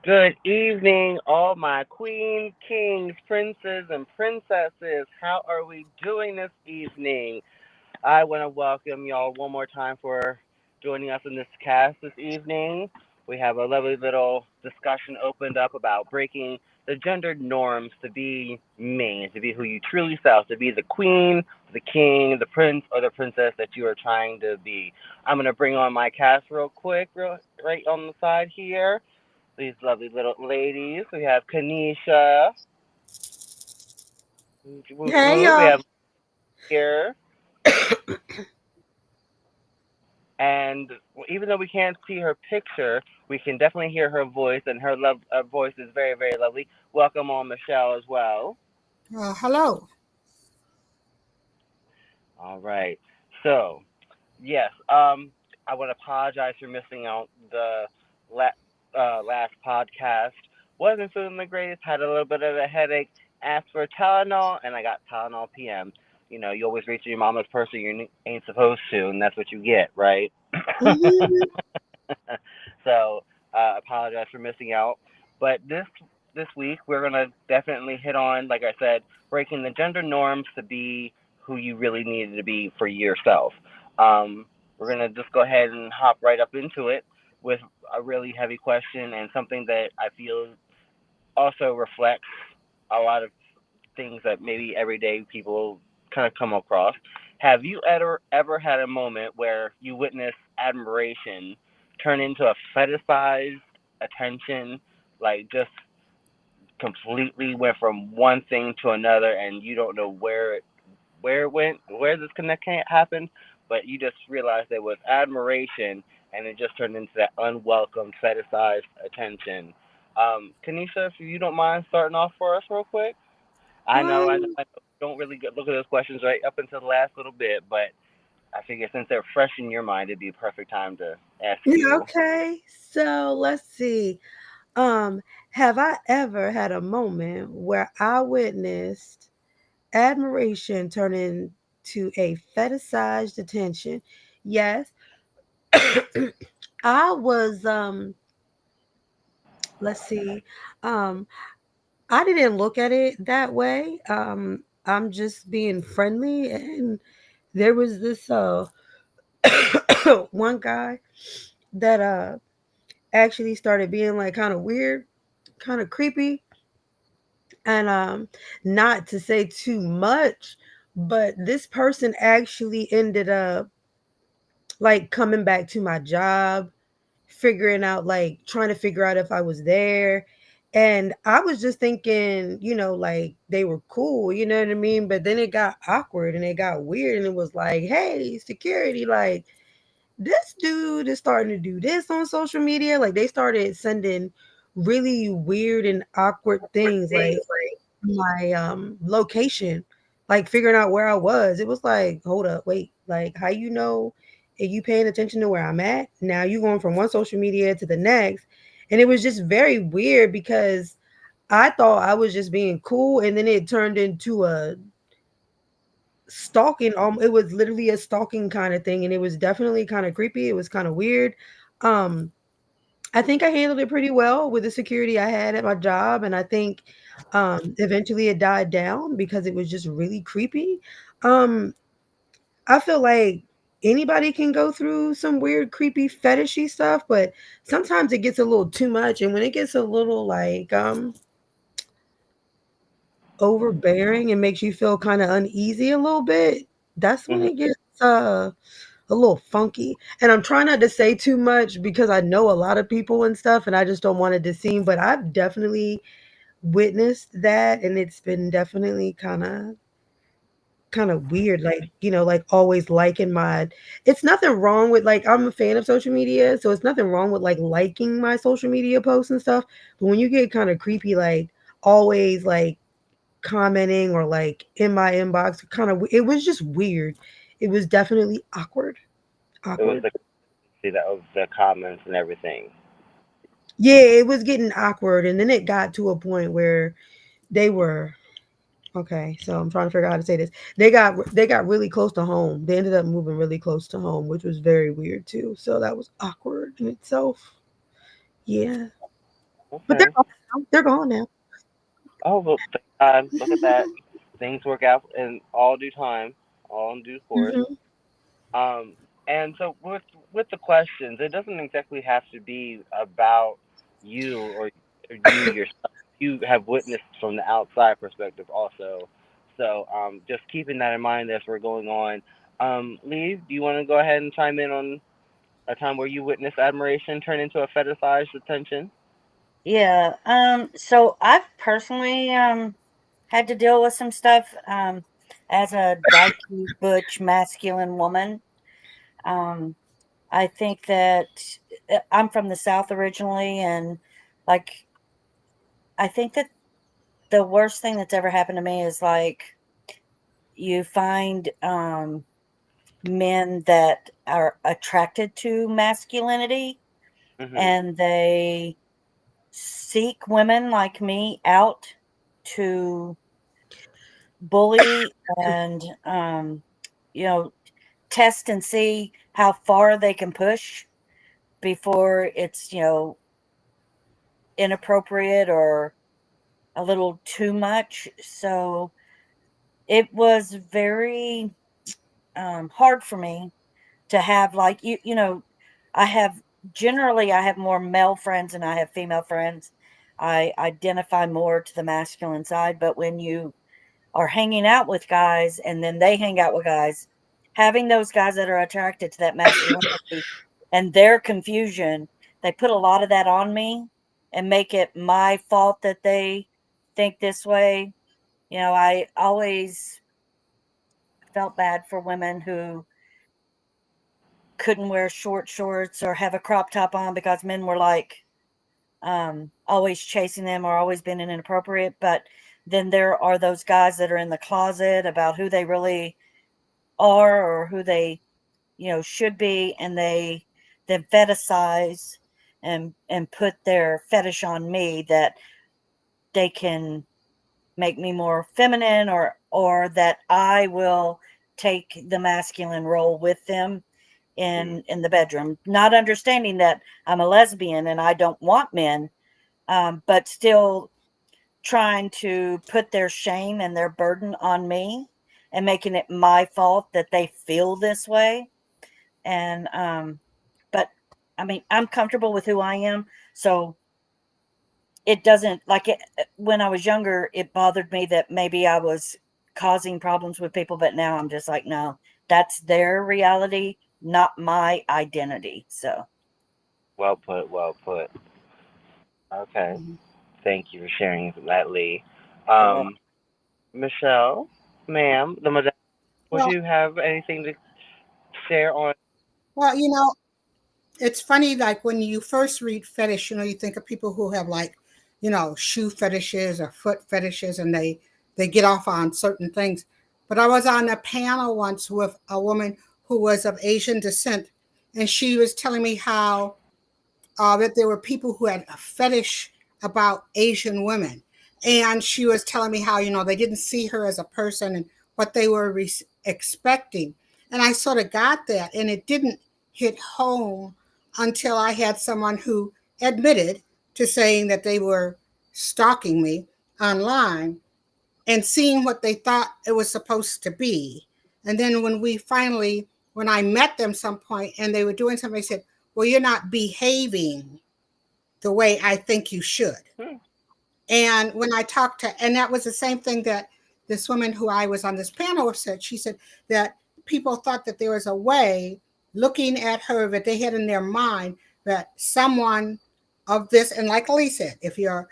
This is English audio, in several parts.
Good evening, all my queens, kings, princes, and princesses. How are we doing this evening? I want to welcome y'all one more time for joining us in this cast this evening. We have a lovely little discussion opened up about breaking the gendered norms to be me, to be who you truly self, to be the queen, the king, the prince, or the princess that you are trying to be. I'm going to bring on my cast real quick, right on the side here. These lovely little ladies. We have Kanisha. Whoop, Hey whoop. We y'all. have here. And even though we can't see her picture, we can definitely hear her voice, and her voice is very, very lovely. Welcome on Michelle as well. Hello. All right. So, yes, I want to apologize for missing out the last podcast. Wasn't feeling the greatest. Had a little bit of a headache. Asked for Tylenol, and I got Tylenol PM. You know, you always reach your mama's person you ain't supposed to, and that's what you get, right? Mhm. So, apologize for missing out. But this week we're gonna definitely hit on, like I said, breaking the gender norms to be who you really needed to be for yourself. We're gonna just go ahead and hop right up into it with a really heavy question and something that I feel also reflects a lot of things that maybe everyday people kind of come across. Have you ever had a moment where you witnessed admiration turn into a fetishized attention, like just completely went from one thing to another, and you don't know where it went, where this connect happened, but you just realized there was admiration, and it just turned into that unwelcome fetishized attention. Kanisha, if you don't mind starting off for us real quick. Um, I don't really look at those questions right up until the last little bit, but I figure since they're fresh in your mind, it'd be a perfect time to ask yeah, you. okay. So let's see. Um, have I ever had a moment where I witnessed admiration turn into a fetishized attention? Yes. I was let's see. Um, I didn't look at it that way. I'm just being friendly, and there was this one guy that actually started being like kind of weird, kind of creepy, and not to say too much, but this person actually ended up like coming back to my job, figuring out like trying to figure out if I was there. And I was just thinking, like they were cool, you know what I mean? But then it got awkward and it got weird and it was like, hey, security, like this dude is starting to do this on social media. Like they started sending really weird and awkward things, like my location, like figuring out where I was. It was like, hold up, wait, like how are you paying attention to where I'm at? Now you going from one social media to the next, And it was just very weird because I thought I was just being cool, and then it turned into a stalking. It was literally a stalking kind of thing, and it was definitely kind of creepy. It was kind of weird. Um, I think I handled it pretty well with the security I had at my job, and I think eventually it died down because it was just really creepy. Um, I feel like anybody can go through some weird, creepy, fetishy stuff, but sometimes it gets a little too much, and when it gets a little like overbearing and makes you feel kind of uneasy a little bit, that's when Hmm. it gets a little funky. And I'm trying not to say too much because I know a lot of people and stuff, and I just don't want it to seem. But I've definitely witnessed that, and it's been definitely kind of weird. Like like always liking my. It's nothing wrong with like I'm a fan of social media, so it's nothing wrong with like liking my social media posts and stuff. But when you get kind of creepy, like always like commenting or like in my inbox, it was just weird. It was definitely awkward. It was Awkward. the see that of the comments and everything. Yeah, it was getting awkward, and then it got to a point where they were okay. So I'm trying to figure out how to say this. They got really close to home. They ended up moving really close to home, which was very weird too. So that was awkward in itself. Yeah, but they're Okay. gone now. They're gone now. Oh well, thank God. Look at that. Things work out in all due time, all in due course. Hmm. Um, and so with the questions, it doesn't exactly have to be about you or you yourself. You have witnessed from the outside perspective also. So just keeping that in mind as we're going on. Lee, do you want to go ahead and chime in on a time where you witnessed admiration turn into a fetishized attention? Yeah. So I've personally had to deal with some stuff as a dykey butch masculine woman. Um I think that I'm from the South originally, and like I think that the worst thing that's ever happened to me is like you find men that are attracted to masculinity, Mhm. and they seek women like me out to bully and you know test and see how far they can push before it's inappropriate or a little too much. So it was very hard for me to have like I have generally I have more male friends than I have female friends. I identify more to the masculine side, but when you are hanging out with guys and then they hang out with guys, having those guys that are attracted to that masculinity and their confusion, they put a lot of that on me and make it my fault that they think this way. I always felt bad for women who couldn't wear short shorts or have a crop top on because men were like always chasing them or always being inappropriate. But then there are those guys that are in the closet about who they really are or who they should be, and they then fetishize and put their fetish on me that they can make me more feminine, or that I will take the masculine role with them Mhm. in the bedroom, not understanding that I'm a lesbian and I don't want men, but still trying to put their shame and their burden on me and making it my fault that they feel this way. And but I mean, I'm comfortable with who I am, so it doesn't like it. When I was younger, it bothered me that maybe I was causing problems with people, but now I'm just like, no, that's their reality, not my identity. So Well put. Well put. Okay. mhm. Thank you for sharing that, Lee. You're welcome. Um, Michelle, ma'am, the madam, would Well, you have anything to share on? well, it's funny. Like when you first read fetish, you think of people who have like, shoe fetishes or foot fetishes, and they get off on certain things. But I was on a panel once with a woman who was of Asian descent, and she was telling me how that there were people who had a fetish about Asian women. And she was telling me how, they didn't see her as a person and what they were expecting. And I sort of got that. And it didn't hit home until I had someone who admitted to saying that they were stalking me online and seeing what they thought it was supposed to be. And then when I met them some point and they were doing something, they said, well, you're not behaving the way I think you should. Hmm. And when I talked and that was the same thing that this woman who I was on this panel with said. She said that people thought that there was a way, looking at her, that they had in their mind that someone of this, and like Lee said, if you're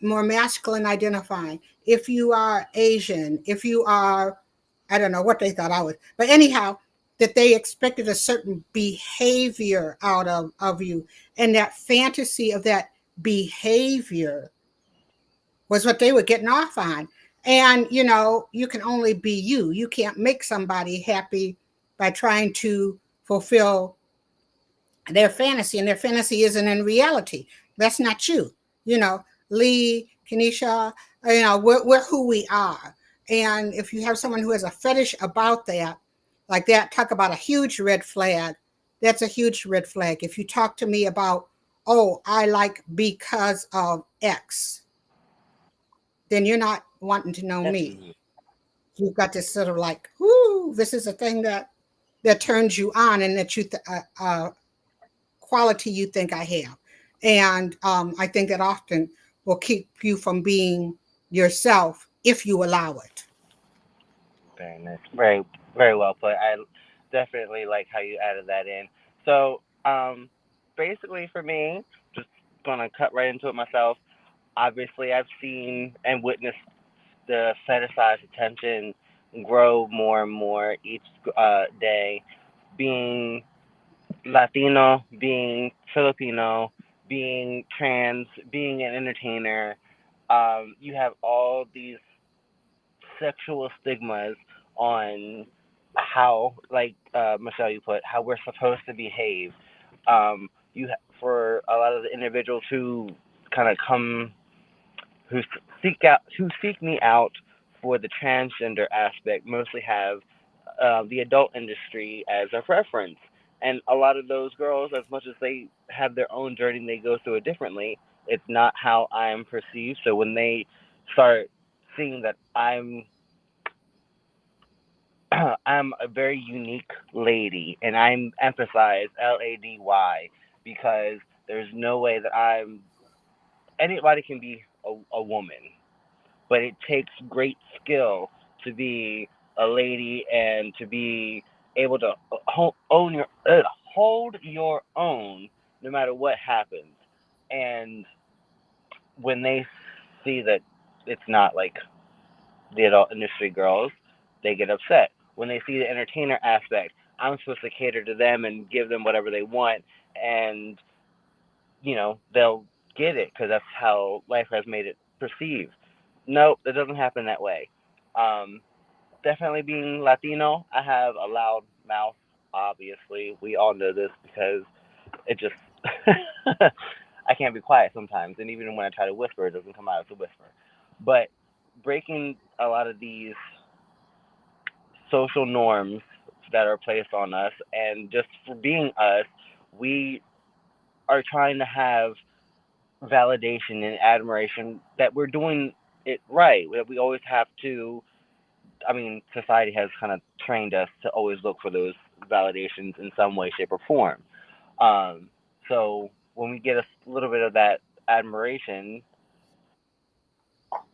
more masculine identifying, if you are Asian, if you are, I don't know what they thought I was, but anyhow, that they expected a certain behavior out of you. And that fantasy of that behavior was what they were getting off on. And, you can only be you. You can't make somebody happy by trying to fulfill their fantasy, and their fantasy isn't in reality. That's not you. You know, Lee, Kenesha, we're who we are. And if you have someone who has a fetish about that, like that, talk about a huge red flag. That's a huge red flag. If you talk to me about, oh, I like because of X, then you're not wanting to know me. Mm. You've got this sort of like, whoo, this is a thing that turns you on, and that quality you think I have. And I think that often will keep you from being yourself if you allow it. Very nice. Very, very well put. I definitely like how you added that in. So, basically for me, just gonna cut right into it myself. Obviously, I've seen and witnessed the fetishized attention grow more and more each day. Being Latino, being Filipino, being trans, being an entertainer, you have all these sexual stigmas on how, like Michelle, you put how we're supposed to behave. For a lot of the individuals who kind of come who who seek me out for the transgender aspect mostly have the adult industry as a reference. And a lot of those girls, as much as they have their own journey, they go through it differently. It's not how I'm perceived. So when they start seeing that I'm a very unique lady, and I'm emphasize LADY because there's no way that anybody can be a woman, but it takes great skill to be a lady and to be able to hold your own no matter what happens. And when they see that it's not like the adult industry girls, they get upset. When they see the entertainer aspect, I'm supposed to cater to them and give them whatever they want, and they'll get it because that's how life has made it perceived. Nope, it doesn't happen that way. Um, Definitely being Latino, I have a loud mouth. Obviously, we all know this because it just I can't be quiet sometimes, and even when I try to whisper, it doesn't come out as a whisper. But breaking a lot of these social norms that are placed on us, and just for being us, we are trying to have validation and admiration that we're doing it right. That we always have to. I mean, society has kind of trained us to always look for those validations in some way, shape, or form. Um, so when we get a little bit of that admiration,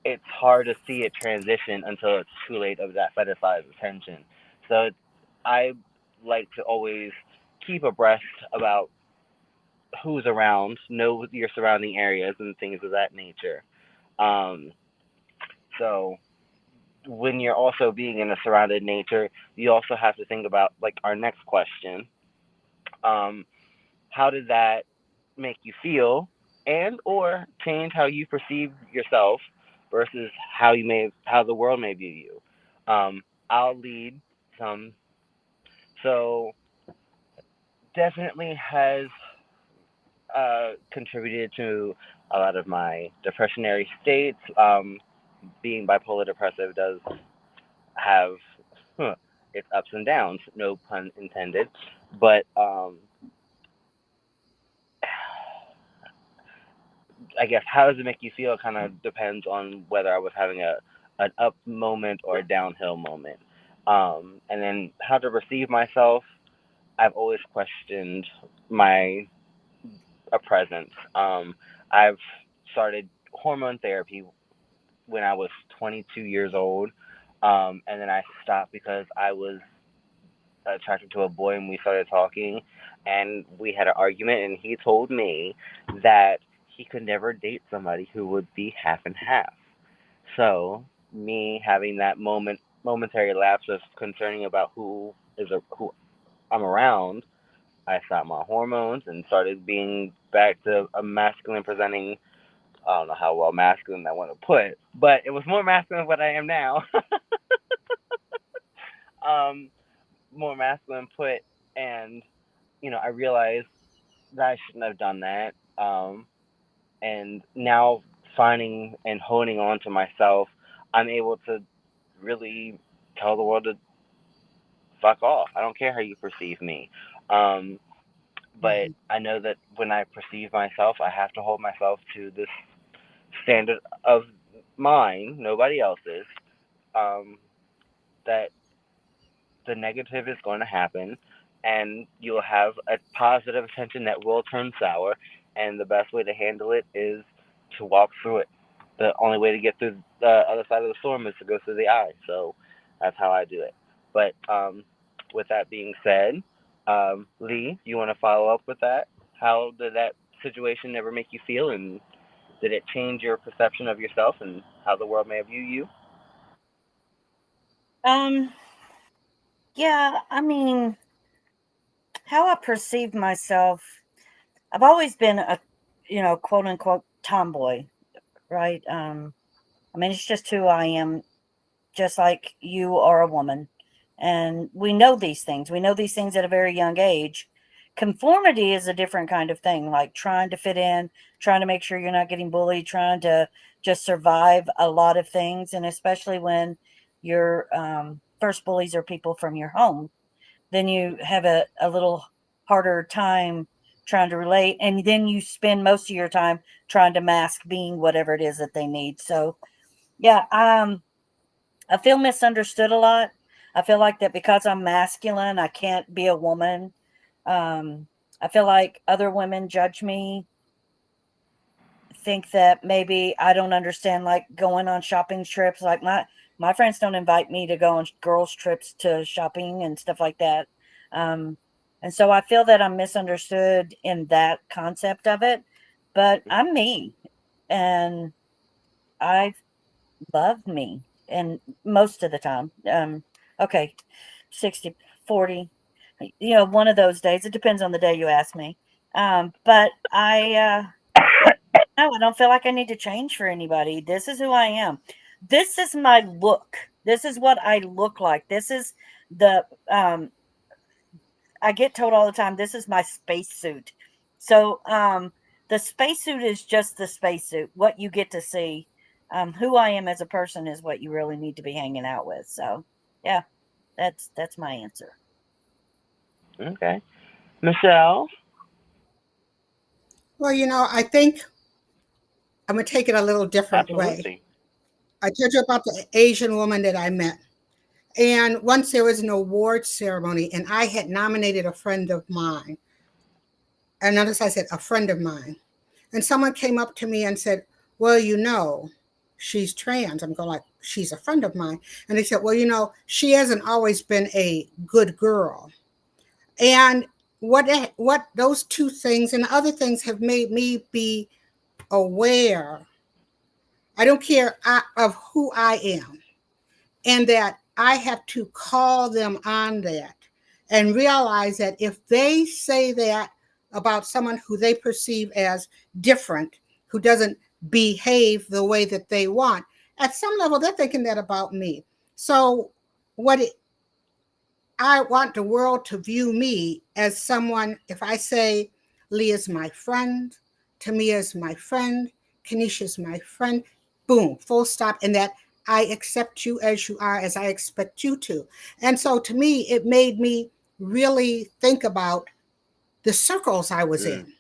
it's hard to see it transition until it's too late of that fetishized attention. So I like to always keep abreast about who's around, know your surrounding areas, and things of that nature. Um, so when you're also being in a surrounded nature, you also have to think about like our next question. Um, how did that make you feel, and or change how you perceive yourself versus how the world may view you? I'll lead some. So definitely has contributed to a lot of my depressionary states. Being bipolar depressive does have huh, its ups and downs, no pun intended. But I guess how does it make you feel kind of depends on whether I was having a an up moment or a downhill moment. And then how to receive myself. I've always questioned my a presence. I've started hormone therapy when I was 22 years old, and then I stopped because I was attracted to a boy and we started talking, and we had an argument, and he told me that he could never date somebody who would be half and half. So me having that momentary lapse of concerning about who I'm around, I stopped my hormones and started being back to a masculine presenting. I don't know how well masculine I want to put, but it was more masculine than what I am now. um, More masculine put, and I realized that I shouldn't have done that. And now finding and holding on to myself, I'm able to really tell the world to fuck off. I don't care how you perceive me. Um, but Mhm. I know that when I perceive myself, I have to hold myself to this standard of mine, nobody else's. Um, that the negative is going to happen, and you'll have a positive attention that will turn sour. And the best way to handle it is to walk through it. The only way to get through the other side of the storm is to go through the eye. So that's how I do it. But with that being said, Lee, you want to follow up with that? How did that situation ever make you feel, and did it change your perception of yourself and how the world may view you? Um, yeah, I mean, how I perceive myself, I've always been a, quote unquote tomboy, right? I mean, it's just who I am, just like you are a woman. And we know these things. We know these things at a very young age. Conformity is a different kind of thing, like trying to fit in, trying to make sure you're not getting bullied, trying to just survive a lot of things. And especially when your first bullies are people from your home, then you have a little harder time trying to relate. And then you spend most of your time trying to mask being whatever it is that they need. So, yeah, I feel misunderstood a lot. I feel like that because I'm masculine, I can't be a woman. Um, I feel like other women judge me, think that maybe I don't understand like going on shopping trips. Like my friends don't invite me to go on girls trips to shopping and stuff like that. Um, and so I feel that I'm misunderstood in that concept of it. But I'm me, and I love me, and most of the time. Okay, 60-40. One of those days. It depends on the day you ask me. But I no, I don't feel like I need to change for anybody. This is who I am. This is my look. This is what I look like. This is the I get told all the time, this is my spacesuit. So the spacesuit is just the spacesuit. What you get to see, who I am as a person is what you really need to be hanging out with. So yeah, that's my answer. Okay, Michelle. Well, I think I'm going to take it a little different way. Absolutely. I told you about the Asian woman that I met. And once there was an award ceremony, and I had nominated a friend of mine. And notice I said a friend of mine. And someone came up to me and said, well, she's trans. I'm going like, she's a friend of mine. And they said, well, she hasn't always been a good girl. And what those two things and other things have made me be aware. I don't care of who I am, and that I have to call them on that and realize that if they say that about someone who they perceive as different, who doesn't behave the way that they want, at some level they're thinking that about me. So what it, I want the world to view me as someone, if I say Leah's my friend, Tamia's my friend, Kenisha's my friend. Boom, full stop. And that I accept you as you are, as I expect you to. And so to me, it made me really think about the circles I was Mm. in,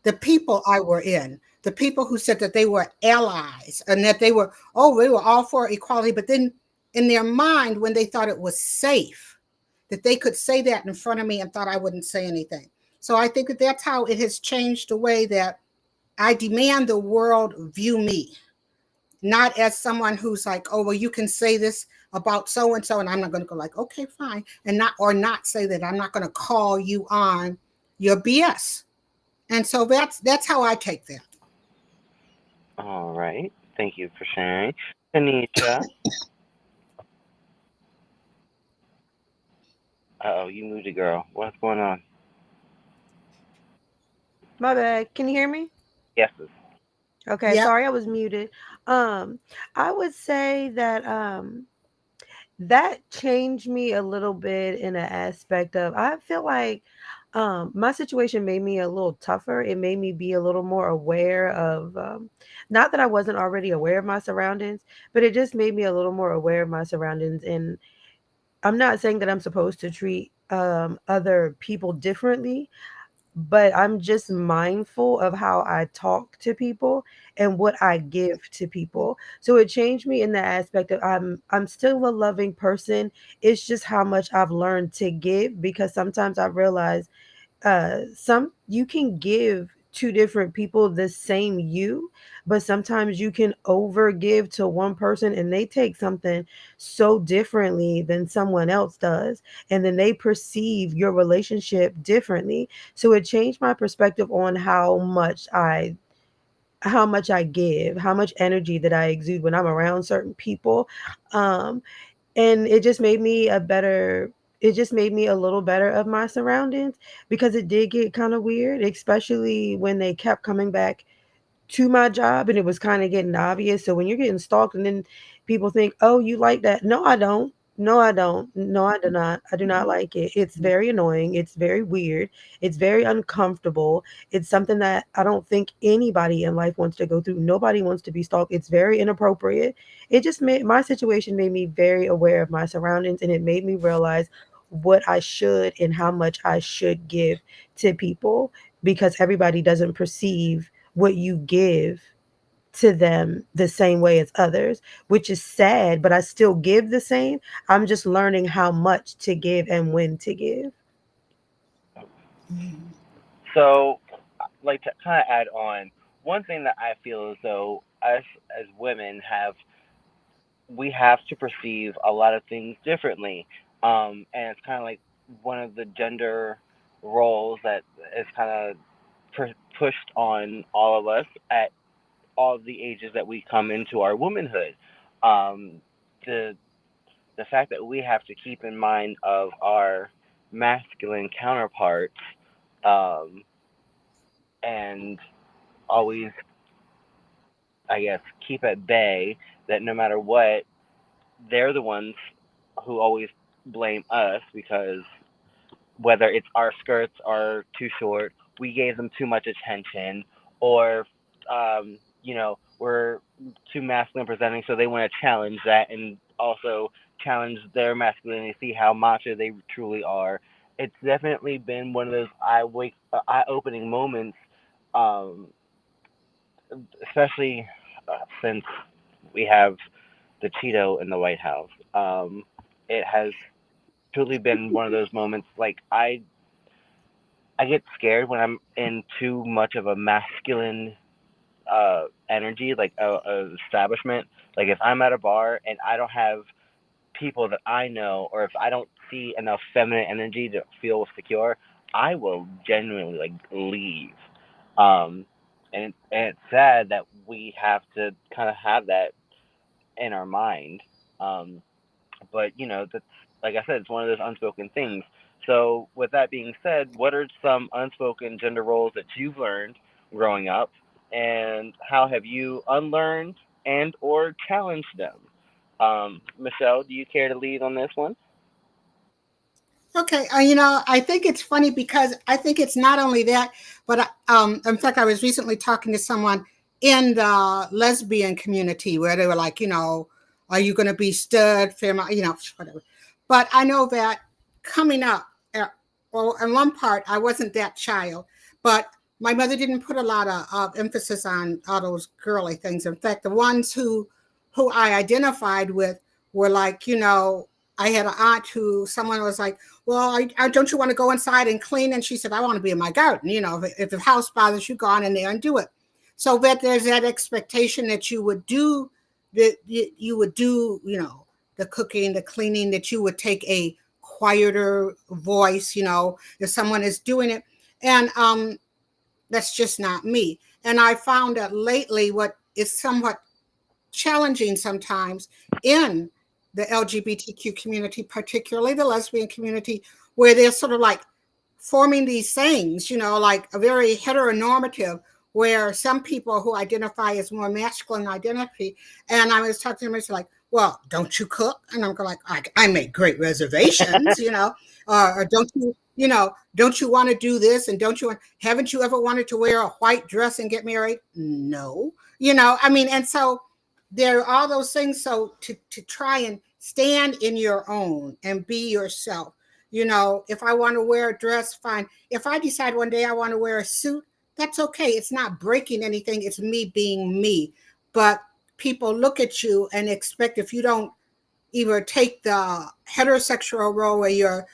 the people I were in, the people who said that they were allies and that they were, oh, we were all for equality. But then in their mind, when they thought it was safe, that they could say that in front of me and thought I wouldn't say anything. So I think that that's how it has changed the way that I demand the world view me, not as someone who's like, oh, well, you can say this about so and so, and I'm not going to go like, okay, fine, and not or not say that I'm not going to call you on your BS. And so that's how I take that. All right. Thank you for sharing. Tanisha. Uh oh, you moved it, girl. What's going on? My bad. Can you hear me? Yeses. Okay, Yep. sorry I was muted. Um, I would say that that changed me a little bit in an aspect of I feel like my situation made me a little tougher. It made me be a little more aware of not that I wasn't already aware of my surroundings, but it just made me a little more aware of my surroundings. And I'm not saying that I'm supposed to treat other people differently, but I'm just mindful of how I talk to people and what I give to people. So it changed me in the aspect of I'm still a loving person. It's just how much I've learned to give, because sometimes I realize some you can give to different people the same you, but sometimes you can over give to one person and they take something so differently than someone else does, and then they perceive your relationship differently. So it changed my perspective on how much I give, how much energy that I exude when I'm around certain people. um and it just made me a little better of my surroundings, because it did get kind of weird, especially when they kept coming back to my job and it was kind of getting obvious. So when you're getting stalked and then people think, "Oh, you like that?" No, I don't. No, I don't. No, I do not. I do not like it. It's very annoying. It's very weird. It's very uncomfortable. It's something that I don't think anybody in life wants to go through. Nobody wants to be stalked. It's very inappropriate. It just made my situation made me very aware of my surroundings, and it made me realize what I should and how much I should give to people, because everybody doesn't perceive what you give to them the same way as others, which is sad, but I still give the same. I'm just learning how much to give and when to give. Mhm. So, like to kind of add on, one thing that I feel as though us as women we have to perceive a lot of things differently. And it's kind of like one of the gender roles that is kind of pushed on all of us at all of the ages that we come into our womanhood. Um, the the fact that we have to keep in mind of our masculine counterparts, um, and always, I guess, keep at bay that no matter what, they're the ones who always blame us because whether it's our skirts are too short, we gave them too much attention, or we're too masculine presenting, so they want to challenge that and also challenge their masculinity, see how macho they truly are. It's definitely been one of those eye opening moments, um, especially since we have the Cheeto in the White House. It has truly been one of those moments. Like I get scared when I'm in too much of a masculine energy, like a establishment. Like if I'm at a bar and I don't have people that I know, or if I don't see enough feminine energy to feel secure, I will genuinely like leave. Um, and it's sad that we have to kind of have that in our mind. Um, but that's, like I said, it's one of those unspoken things. So with that being said, what are some unspoken gender roles that you've learned growing up, and how have you unlearned and or challenged them? Michelle, do you care to lead on this one? Okay, I think it's funny because I think it's not only that, but in fact, I was recently talking to someone in the lesbian community where they were like, are you going to be stud, femme, whatever. But I know that coming up, well, in one part, I wasn't that child, but my mother didn't put a lot of emphasis on all those girly things. In fact, the ones who I identified with were like, I had an aunt who someone was like, well, don't you want to go inside and clean? And she said, I want to be in my garden. If the house bothers you, go on in there and do it. So that there's that expectation that you would do, that you would do, the cooking, the cleaning, that you would take a quieter voice, if someone is doing it. And that's just not me. And I found that lately what is somewhat challenging sometimes in the LGBTQ community, particularly the lesbian community, where they're sort of like forming these things, like a very heteronormative, where some people who identify as more masculine identity, and I was talking to them, it's like, well, don't you cook? And I'm going like, I make great reservations, or don't you want to do this? And haven't you ever wanted to wear a white dress and get married? No, I mean, and so there are all those things. So to try and stand in your own and be yourself. If I want to wear a dress, fine. If I decide one day I want to wear a suit, that's okay. It's not breaking anything. It's me being me. But people look at you and expect, if you don't either take the heterosexual role where you're,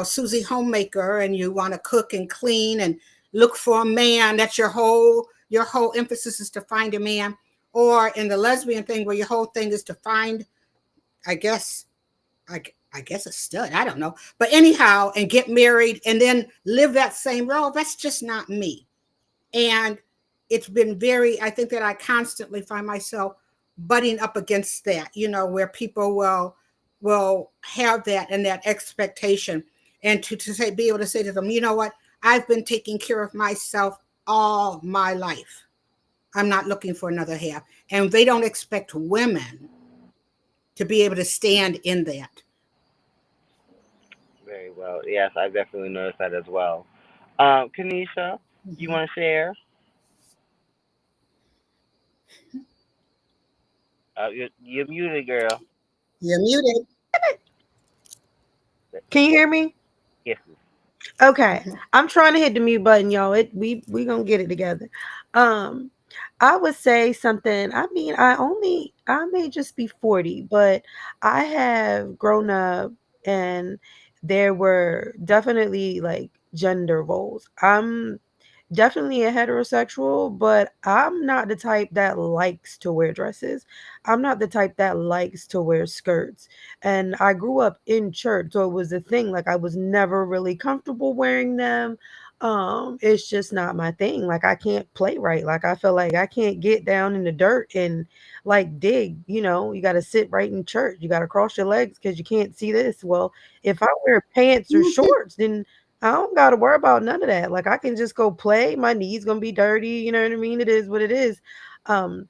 Susie homemaker, and you want to cook and clean and look for a man, that's your whole emphasis is to find a man, or in the lesbian thing where your whole thing is to find, I guess, I guess a stud, I don't know. But anyhow, and get married and then live that same role, that's just not me. And it's been very, I think that I constantly find myself butting up against that, where people will have that and that expectation. And to say, be able to say to them, you know what, I've been taking care of myself all my life. I'm not looking for another half. And they don't expect women to be able to stand in that. Very well. Yes, I definitely noticed that as well. Kanisha, you Mhm. want to share? You're muted, girl. You're muted. Can you hear me? Yes. Okay. I'm trying to hit the mute button, y'all. We gonna get it together. Um, I would say something. I mean, I may just be 40, but I have grown up and there were definitely like gender roles. I'm definitely a heterosexual, but I'm not the type that likes to wear dresses. I'm not the type that likes to wear skirts. And I grew up in church, so it was a thing. Like I was never really comfortable wearing them. It's just not my thing. Like I can't play right. Like I feel like I can't get down in the dirt and like dig, you got to sit right in church. You got to cross your legs because you can't see this. Well, if I wear pants or shorts, then I don't gotta worry about none of that. Like I can just go play. My knees gonna be dirty. You know what I mean? It is what it is. Um,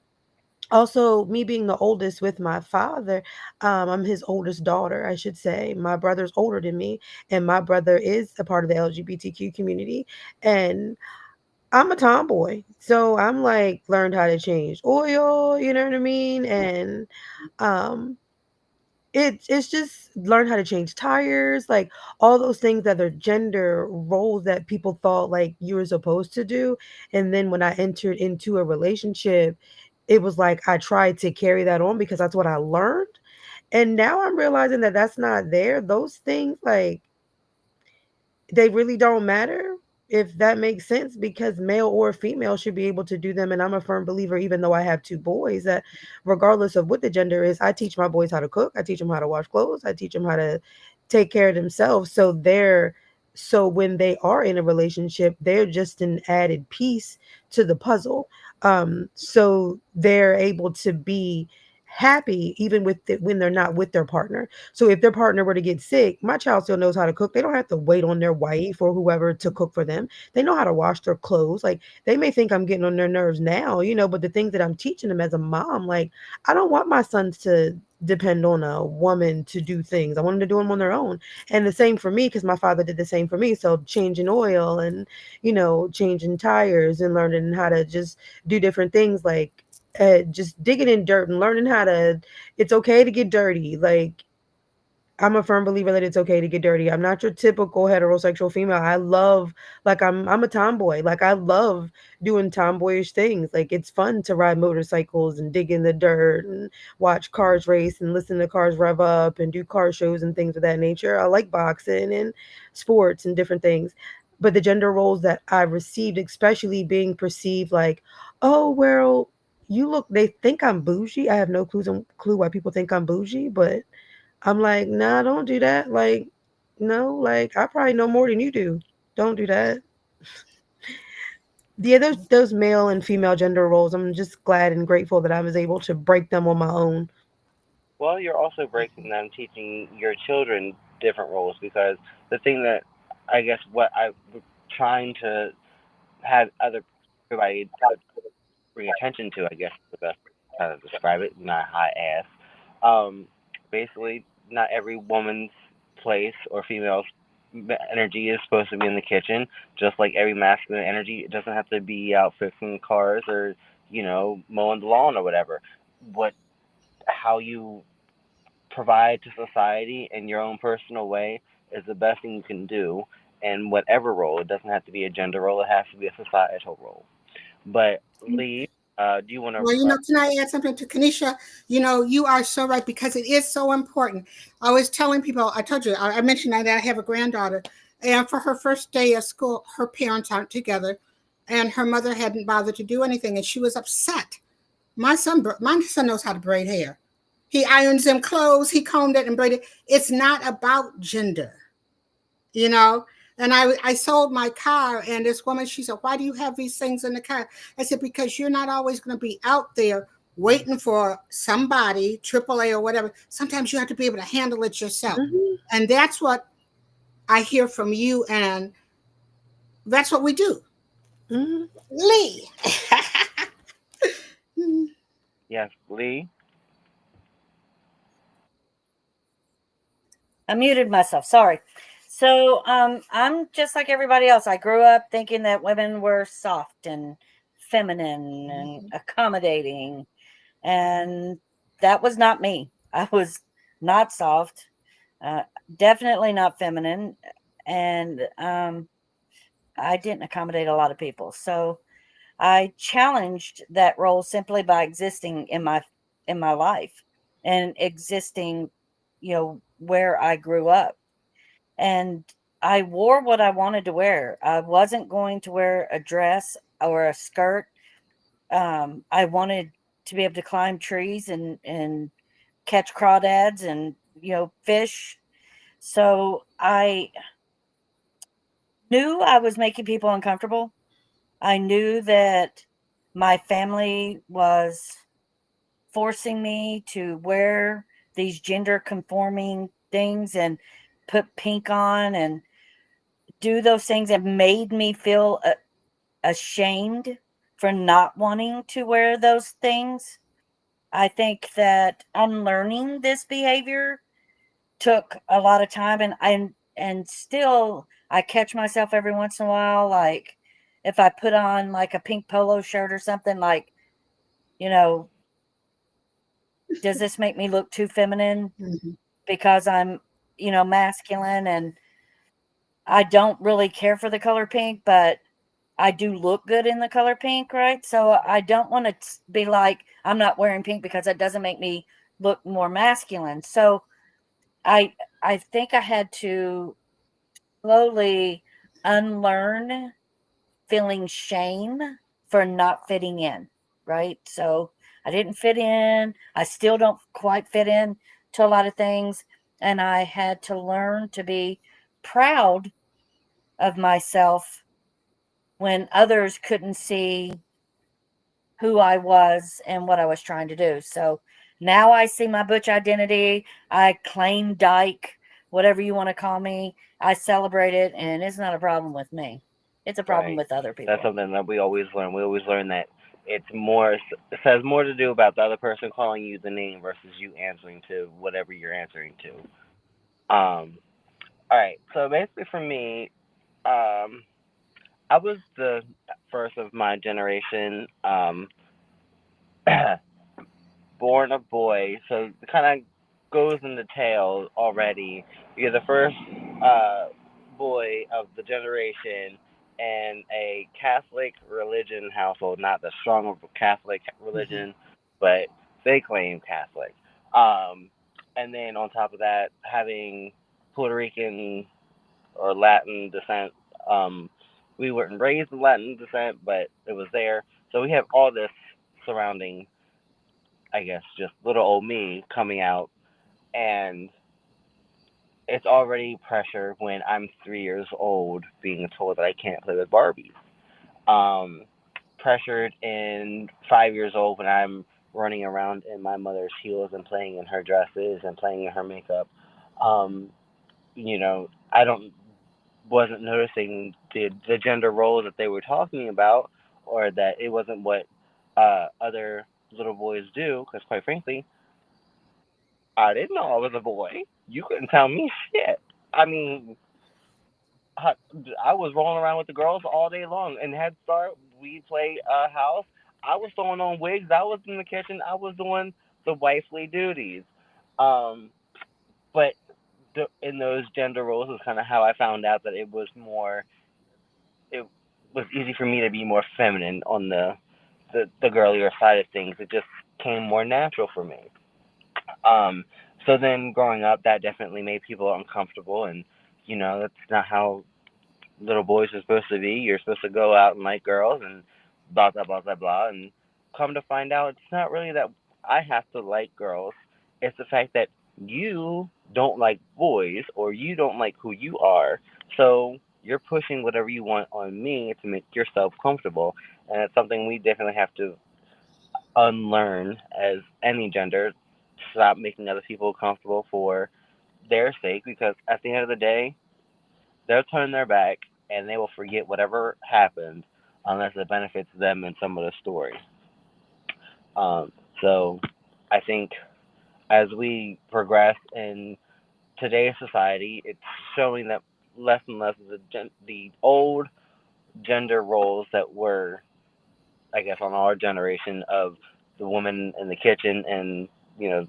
Also, me being the oldest with my father, I'm his oldest daughter, I should say. My brother's older than me, and my brother is a part of the LGBTQ community. And I'm a tomboy, so I'm like learned how to change oil. You know what I mean? And um, it's just learn how to change tires, like all those things that are gender roles that people thought like you were supposed to do. And then when I entered into a relationship, it was like I tried to carry that on because that's what I learned. And now I'm realizing that that's not there. Those things like they really don't matter, if that makes sense, because male or female should be able to do them. And I'm a firm believer, even though I have two boys, that regardless of what the gender is, I teach my boys how to cook, I teach them how to wash clothes, I teach them how to take care of themselves. So when they are in a relationship, they're just an added piece to the puzzle. So they're able to be happy even when they're not with their partner. So if their partner were to get sick, my child still knows how to cook. They don't have to wait on their wife or whoever to cook for them. They know how to wash their clothes. Like they may think I'm getting on their nerves now, but the things that I'm teaching them as a mom, like I don't want my sons to depend on a woman to do things. I want them to do them on their own. And the same for me because my father did the same for me. So changing oil and changing tires and learning how to just do different things like just digging in dirt and learning how to it's okay to get dirty. Like I'm a firm believer that it's okay to get dirty. I'm not your typical heterosexual female. I love like I'm a tomboy. Like I love doing tomboyish things. Like it's fun to ride motorcycles and dig in the dirt and watch cars race and listen to cars rev up and do car shows and things of that nature. I like boxing and sports and different things. But the gender roles that I received, especially being perceived like, oh well, they think I'm bougie. I have no clue why people think I'm bougie, but I'm like, "Nah, don't do that." Like, no, like I probably know more than you do. Don't do that. Yeah, those male and female gender roles, I'm just glad and grateful that I was able to break them on my own. Well, you're also breaking them, teaching your children different roles because the thing that I guess what I'm trying to have other everybody bring attention to, I guess is the best way to describe it, not high ass. Um, Basically, not every woman's place or female's energy is supposed to be in the kitchen, just like every masculine energy. It doesn't have to be out fixing cars or, mowing the lawn or whatever. What, how you provide to society in your own personal way is the best thing you can do in whatever role. It doesn't have to be a gender role, it has to be a societal role. But Lee, do you want to? Well, can I add something to Kanisha? You are so right because it is so important. I was telling people, I told you, I mentioned that I have a granddaughter, and for her first day of school, her parents aren't together, and her mother hadn't bothered to do anything, and she was upset. My son knows how to braid hair. He irons them clothes, he combed it and braided. It's not about gender, you know. And I sold my car, and this woman, she said, "Why do you have these things in the car?" I said, "Because you're not always going to be out there waiting for somebody, AAA or whatever. Sometimes you have to be able to handle it yourself." Mhm. And that's what I hear from you, and that's what we do. Mhm. Lee. Yes, Lee. I muted myself. Sorry. So I'm just like everybody else. I grew up thinking that women were soft and feminine and accommodating, and that was not me. I was not soft, uh, definitely not feminine, and I didn't accommodate a lot of people. So I challenged that role simply by existing in my life and existing, where I grew up. And I wore what I wanted to wear. I wasn't going to wear a dress or a skirt. I wanted to be able to climb trees and catch crawdads and fish. So I knew I was making people uncomfortable. I knew that my family was forcing me to wear these gender conforming things and put pink on and do those things that made me feel ashamed for not wanting to wear those things. I think that unlearning this behavior took a lot of time, and still I catch myself every once in a while, like if I put on like a pink polo shirt or something, like, you know, does this make me look too feminine Mhm. because I'm, masculine, and I don't really care for the color pink, but I do look good in the color pink, right? So I don't want to be like, I'm not wearing pink because that doesn't make me look more masculine. So I I think I had to slowly unlearn feeling shame for not fitting in, right? So I didn't fit in. I still don't quite fit in to a lot of things. And I had to learn to be proud of myself when others couldn't see who I was and what I was trying to do. So Now I see my butch identity. I claim dyke, whatever you want to call me. I celebrate it, and it's not a problem with me. It's a problem Right. with other That's people. something that we always learn. We always learn that it's more. It has more to do about the other person calling you the name versus you answering to whatever you're answering to. All right. So basically, for me, I was the first of my generation. Born a boy, so it kind of goes in the tail already. You're the first boy of the generation in a Catholic religion household, not the strong Catholic Hmm. religion, but they claim Catholic. Um, and then on top of that, having Puerto Rican or Latin descent. Um, we weren't raised in Latin descent, but it was there. So we have all this surrounding, I guess, just little old me coming out, and it's already pressure when I'm 3 years old being told that I can't play with Barbies. Um, Pressured in 5 years old when I'm running around in my mother's heels and playing in her dresses and playing in her makeup. Um, I don't wasn't noticing the gender roles that they were talking about, or that it wasn't what other little boys do. Because quite frankly, I didn't know I was a boy. You couldn't tell me shit. I mean, I, I was rolling around with the girls all day long. In Head Start, we play house. I was throwing on wigs. I was in the kitchen. I was doing the wifely duties. Um, but in those gender roles is kind of how I found out that it was easy for me to be more feminine on the girlier side of things. It just came more natural for me. Um, so then growing up, that definitely made people uncomfortable, and that's not how little boys are supposed to be. You're supposed to go out and like girls and blah blah blah blah blah. And come to find out, it's not really that I have to like girls. It's the fact that you don't like boys or you don't like who you are. So you're pushing whatever you want on me to make yourself comfortable, and it's something we definitely have to unlearn as any gender. Stop making other people comfortable for their sake, because at the end of the day, they'll turn their back and they will forget whatever happened unless it benefits them in some of the story. Um, so I think as we progress in today's society, it's showing that less and less of the old gender roles that were, I guess, on our generation of the woman in the kitchen and you know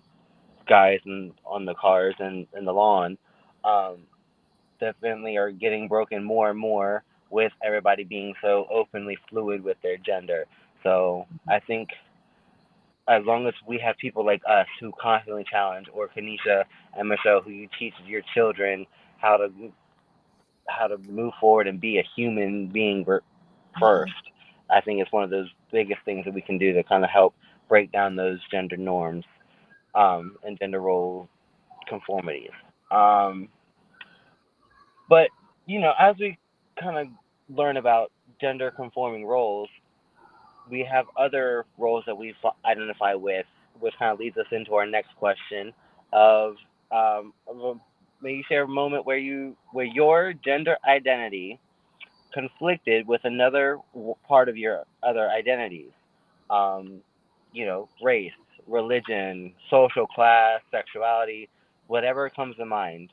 guys and on the cars and the lawn. Um, Definitely are getting broken more and more with everybody being so openly fluid with their gender. So I think as long as we have people like us who constantly challenge, or Kanisha and Michelle, who you teach your children how to how to move forward and be a human being first, Hmm. I think it's one of those biggest things that we can do to kind of help break down those gender norms and gender role conformities. Um, But as we kind of learn about gender conforming roles, we have other roles that we identify with, which kind of leads us into our next question of may you share a moment where your gender identity conflicted with another part of your other identities, um, race, religion, social class, sexuality, whatever comes to mind.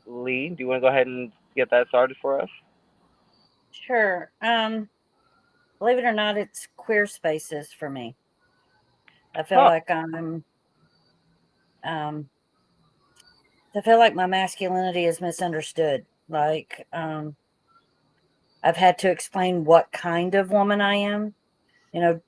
Lee, do you want to go ahead and get that started for us? Sure. Believe it or not, it's queer spaces for me. I feel Huh. like um, I feel like my masculinity is misunderstood. Like, I've had to explain what kind of woman I am. You know,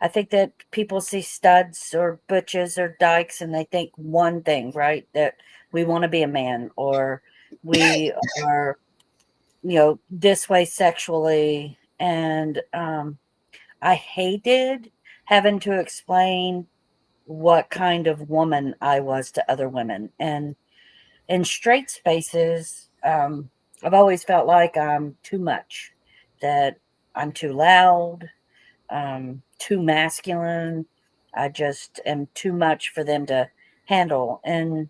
I think that people see studs or butches or dykes and they think one thing, right? That we want to be a man, or we are, this way sexually. And I hated having to explain what kind of woman I was to other women. And in straight spaces, I've always felt like I'm too much, that I'm too loud, too masculine. I just am too much for them to handle. And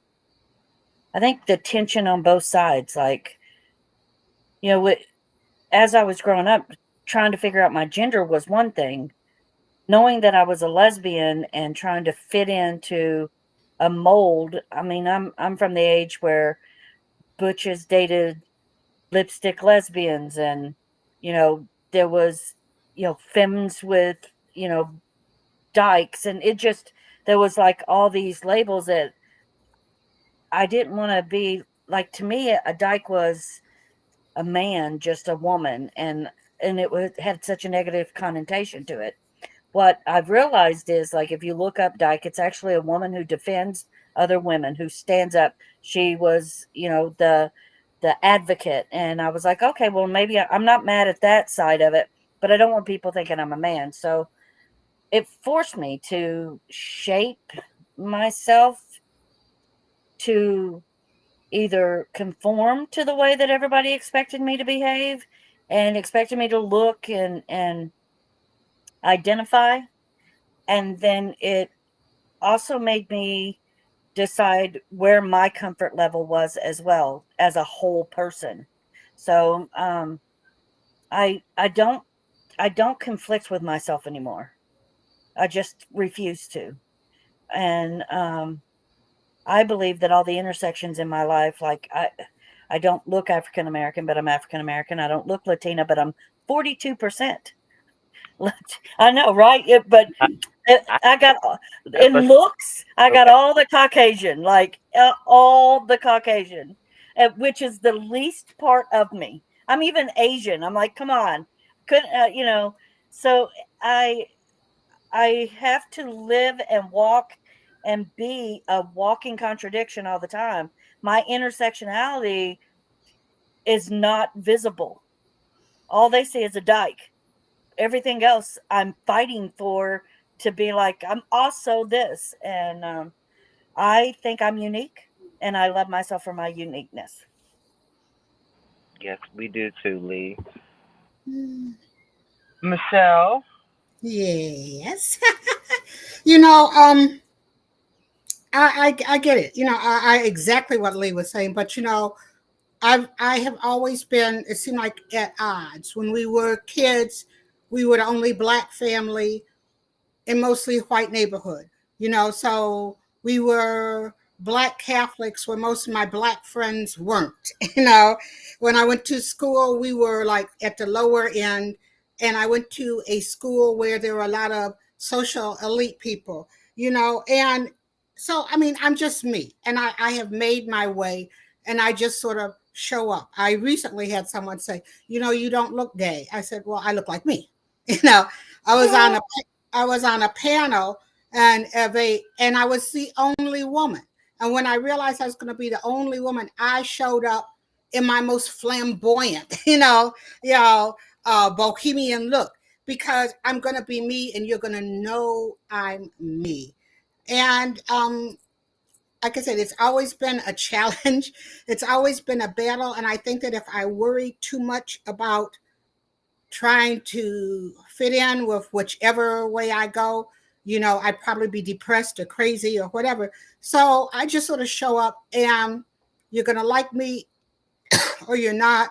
I think the tension on both sides, like, you know, as I was growing up, trying to figure out my gender was one thing. Knowing that I was a lesbian and trying to fit into a mold. I mean, I'm from the age where butches dated lipstick lesbians, and you know there was femmes with you know dykes, and it just there was like all these labels that I didn't want to be like. To me, a dyke was a man, just a woman, and it had such a negative connotation to it. What I've realized is, like, if you look up dyke, it's actually a woman who defends other women, who stands up. She was, the advocate, and I was like, okay, well, maybe I'm not mad at that side of it, but I don't want people thinking I'm a man. So it forced me to shape myself to either conform to the way that everybody expected me to behave and expected me to look and identify, and then it also made me decide where my comfort level was as well as a whole person. So I don't I don't conflict with myself anymore. I just refuse to. And I believe that all the intersections in my life, like I don't look African American, but I'm African American. I don't look Latina, but I'm 42%. I know, right? But I, I I got in let's looks, I got okay. all the Caucasian, like all the Caucasian, which is the least part of me. I'm even Asian. I'm like, come on, couldn't So I I have to live and walk and be a walking contradiction all the time. My intersectionality is not visible. All they see is a dyke. Everything else I'm fighting for to be like, I'm also this. And I think I'm unique, and I love myself for my uniqueness. Yes, we do too, Lee. Mm, Michelle. yes. you know, I get it. I exactly what Lee was saying, but I have always been. It seemed like at odds when we were kids. We were the only black family in mostly white neighborhood. So we were black Catholics where most of my black friends weren't. When I went to school, we were like at the lower end, and I went to a school where there were a lot of social elite people. And so I mean, I'm just me, and I have made my way, and I just sort of show up. I recently had someone say, you don't look gay. I said, well, I look like me. You know, I was on a I was on a panel, and I was the only woman. And when I realized I was going to be the only woman, I showed up in my most flamboyant, you know, bohemian look, because I'm going to be me, and you're going to know I'm me. And like I said, it's always been a challenge. It's always been a battle, and I think that if I worry too much about trying to fit in with whichever way I go, I'd probably be depressed or crazy or whatever. So I just sort of show up, and you're going to like me or you're not.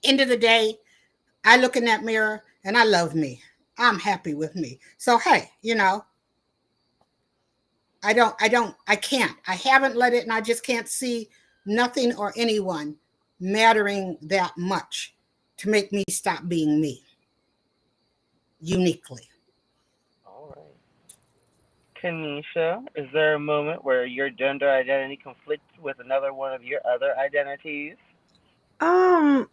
End of the day, I look in that mirror and I love me. I'm happy with me. So, hey, I can't. I haven't let it, and I just can't see nothing or anyone mattering that much to make me stop being me uniquely. All right. Kanisha, is there a moment where your gender identity conflicts with another one of your other identities? Um,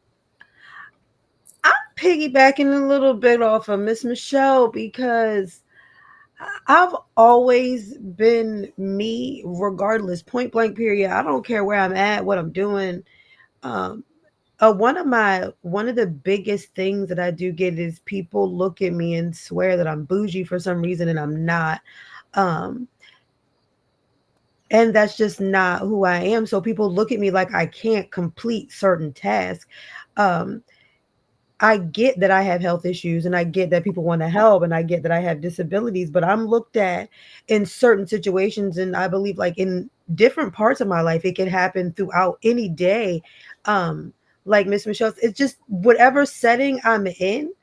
I'm piggybacking a little bit off of Miss Michelle because I've always been me, regardless, point blank, period. I don't care where I'm at, what I'm doing. Um, one of the biggest things that I do get is people look at me and swear that I'm bougie for some reason, and I'm not. Um, and that's just not who I am. So people look at me like I can't complete certain tasks. Um, I get that I have health issues and I get that people want to help and I get that I have disabilities, but I'm looked at in certain situations. And I believe, like, in different parts of my life, it can happen throughout any day. Like Miss Michelle, it's just whatever setting I'm in,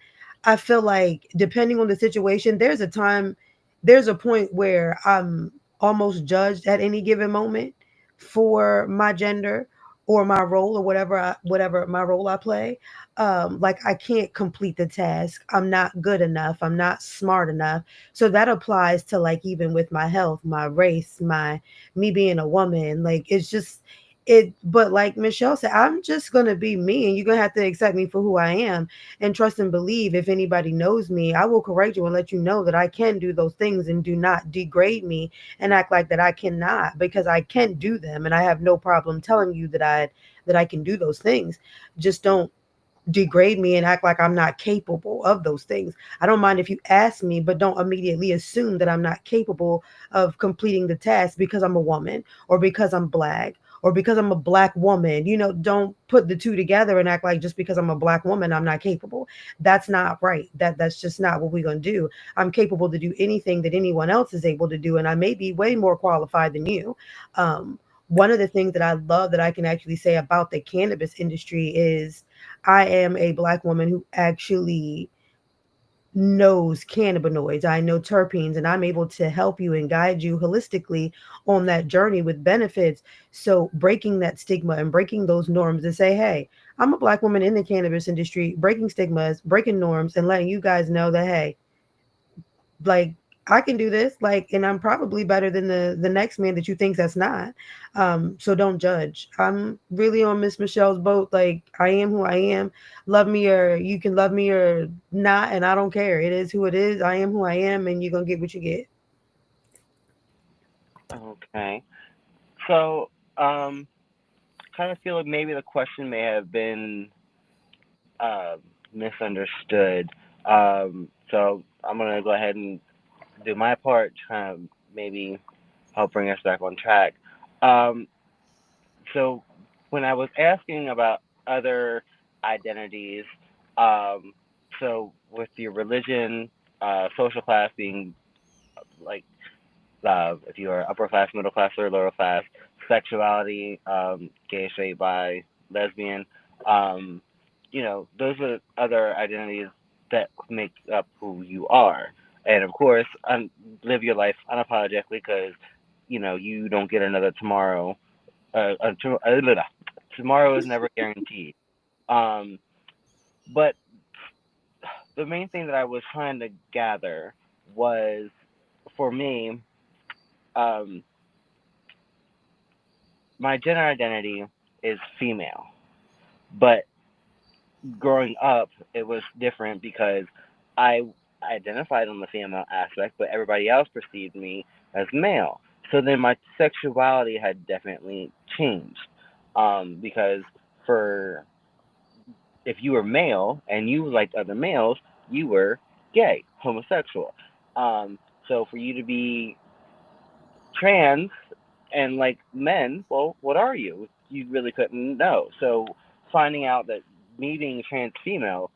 I feel like depending on the situation, there's a point where I'm almost judged at any given moment for my gender or my role or whatever my role I play. Like I can't complete the task. I'm not good enough. I'm not smart enough. So that applies to, like, even with my health, my race, my me being a woman. Like it's just it. But like Michelle said, I'm just gonna be me, and you're gonna have to accept me for who I am and trust and believe. If anybody knows me, I will correct you and let you know that I can do those things, and do not degrade me and act like that I cannot, because I can do them and I have no problem telling you that I can do those things. Just don't degrade me and act like I'm not capable of those things. I don't mind if you ask me, but don't immediately assume that I'm not capable of completing the task because I'm a woman or because I'm black or because I'm a black woman. Don't put the two together and act like just because I'm a black woman I'm not capable. That's not right. That's just not what we're going to do. I'm capable to do anything that anyone else is able to do, and I may be way more qualified than you. One of the things that I love that I can actually say about the cannabis industry is I am a black woman who actually knows cannabinoids. I know terpenes, and I'm able to help you and guide you holistically on that journey with benefits. So, breaking that stigma and breaking those norms and say, hey, I'm a black woman in the cannabis industry, breaking stigmas, breaking norms, and letting you guys know that, hey, like, I can do this, like, and I'm probably better than the next man that you think that's not. So don't judge. I'm really on Miss Michelle's boat. Like, I am who I am. Love me, or you can love me or not, and I don't care. It is who it is. I am who I am, and you're gonna get what you get. Okay. So, kind of feel like maybe the question may have been misunderstood. So I'm gonna go ahead and do my part, to kind of maybe help bring us back on track. Um, so when I was asking about other identities, um, so with your religion, social class being like if you are upper class, middle class, or lower class, sexuality, gay, straight, bi, lesbian, um, those are other identities that make up who you are. And of course, live your life unapologetically because, you don't get another tomorrow. Tomorrow is never guaranteed. Um, but the main thing that I was trying to gather was, for me, um, my gender identity is female, but growing up it was different because I identified on the female aspect, but everybody else perceived me as male. So then my sexuality had definitely changed, because for if you were male and you liked other males, you were gay, homosexual. Um, so for you to be trans and like men, well, what are you? You really couldn't know. So finding out that me being trans female,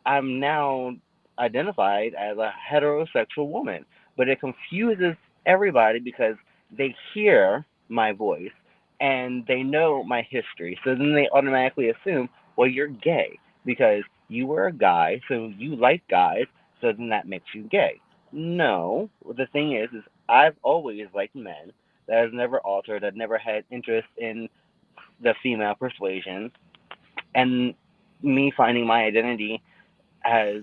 I'm now identified as a heterosexual woman. But it confuses everybody because they hear my voice and they know my history. So then they automatically assume, well, you're gay because you were a guy, so you like guys, so then that makes you gay. No, the thing is I've always liked men. That has never altered. I've never had interest in the female persuasion. And me finding my identity as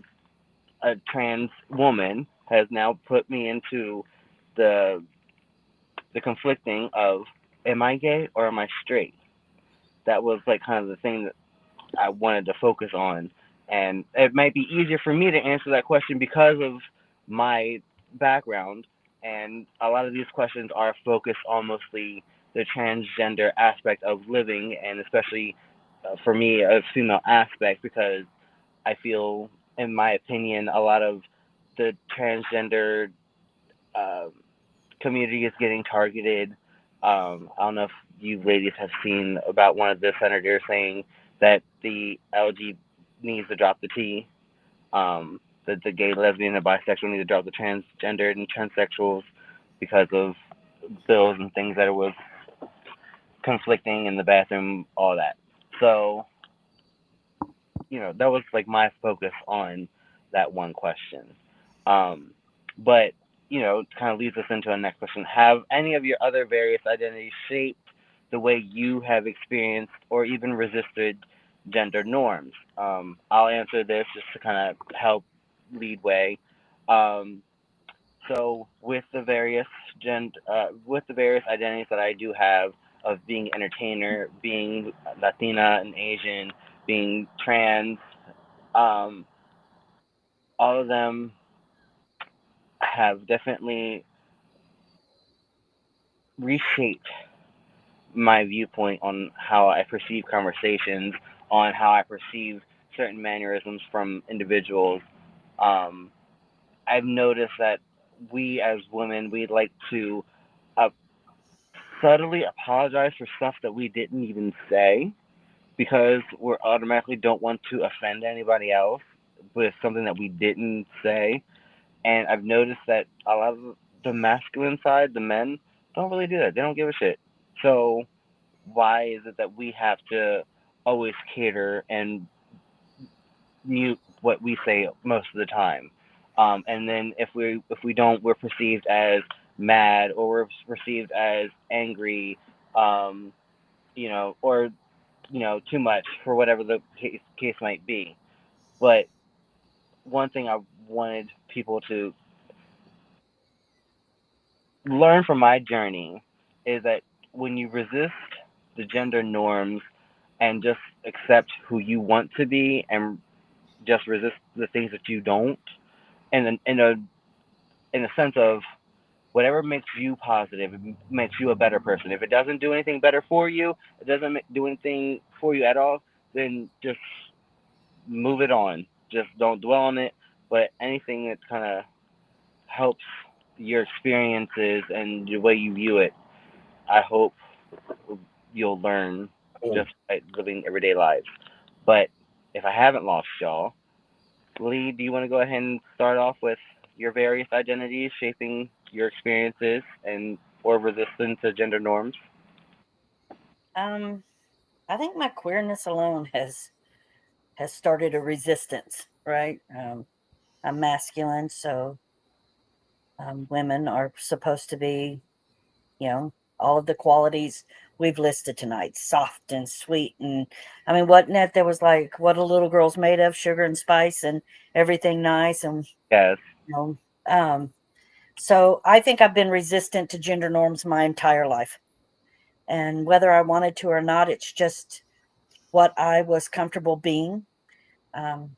a trans woman has now put me into the the conflicting of, am I gay or am I straight? That was like kind of the thing that I wanted to focus on, and it might be easier for me to answer that question because of my background. And a lot of these questions are focused on mostly the transgender aspect of living, and especially for me, a female aspect, because I feel, in my opinion, a lot of the transgender uh, community is getting targeted. I don't know if you ladies have seen about one of the senators saying that the LGBT needs to drop the T. The gay, lesbian, and bisexual need to drop the transgendered and transsexuals because of bills and things that it was conflicting in the bathroom, all that. So, that was like my focus on that one question. Um, but, it kind of leads us into a next question. Have any of your other various identities shaped the way you have experienced or even resisted gender norms? I'll answer this just to kind of help lead way. Um, so with the various identities that I do have of being entertainer, being Latina and Asian, being trans, um, all of them have definitely reshaped my viewpoint on how I perceive conversations, on how I perceive certain mannerisms from individuals. Um, I've noticed that we as women, we like to uh, subtly apologize for stuff that we didn't even say because we automatically don't want to offend anybody else with something that we didn't say. And I've noticed that a lot of the masculine side, the men, don't really do that. They don't give a shit. So why is it that we have to always cater and mute what we say most of the time? And then if we don't, we're perceived as mad or we're perceived as angry, um, or too much for whatever the case might be. But one thing I wanted people to learn from my journey is that when you resist the gender norms and just accept who you want to be and just resist the things that you don't, and in a sense of whatever makes you positive, it makes you a better person. If it doesn't do anything better for you, it doesn't do anything for you at all, then just move it on. Just don't dwell on it. But anything that kind of helps your experiences and the way you view it, I hope you'll learn just by living everyday lives. But if I haven't lost y'all, Lee, do you want to go ahead and start off with your various identities shaping your experiences and or resistance to gender norms? Um, I think my queerness alone has started a resistance, right? I'm masculine, so women are supposed to be, you know, all of the qualities we've listed tonight, soft and sweet. And I mean, wasn't it? There was like what a little girl's made of, sugar and spice and everything nice. And, Yes. you know, um, so I think I've been resistant to gender norms my entire life. And whether I wanted to or not, it's just what I was comfortable being.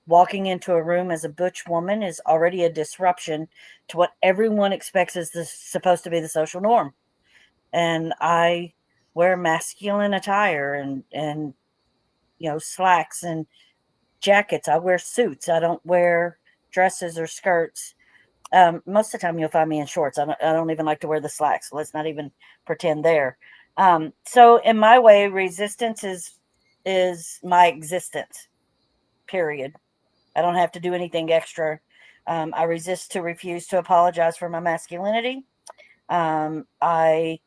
Walking into a room as a butch woman is already a disruption to what everyone expects is supposed to be the social norm. And I wear masculine attire and slacks and jackets. I wear suits. I don't wear dresses or skirts. Most of the time, you'll find me in shorts. I don't even like to wear the slacks. So let's not even pretend there. So in my way, resistance is my existence. Period. I don't have to do anything extra. I resist to refuse to apologize for my masculinity. I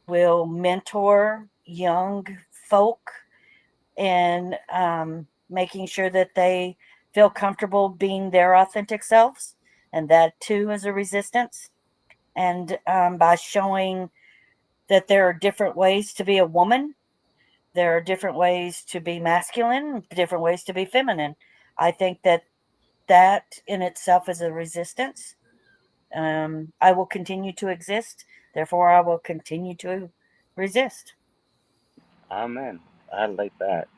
will mentor young folk and making sure that they feel comfortable being their authentic selves. And that too is a resistance. And by showing that there are different ways to be a woman, there are different ways to be masculine, different ways to be feminine. I think that in itself is a resistance. I will continue to exist. Therefore, I will continue to resist. Amen. I like that.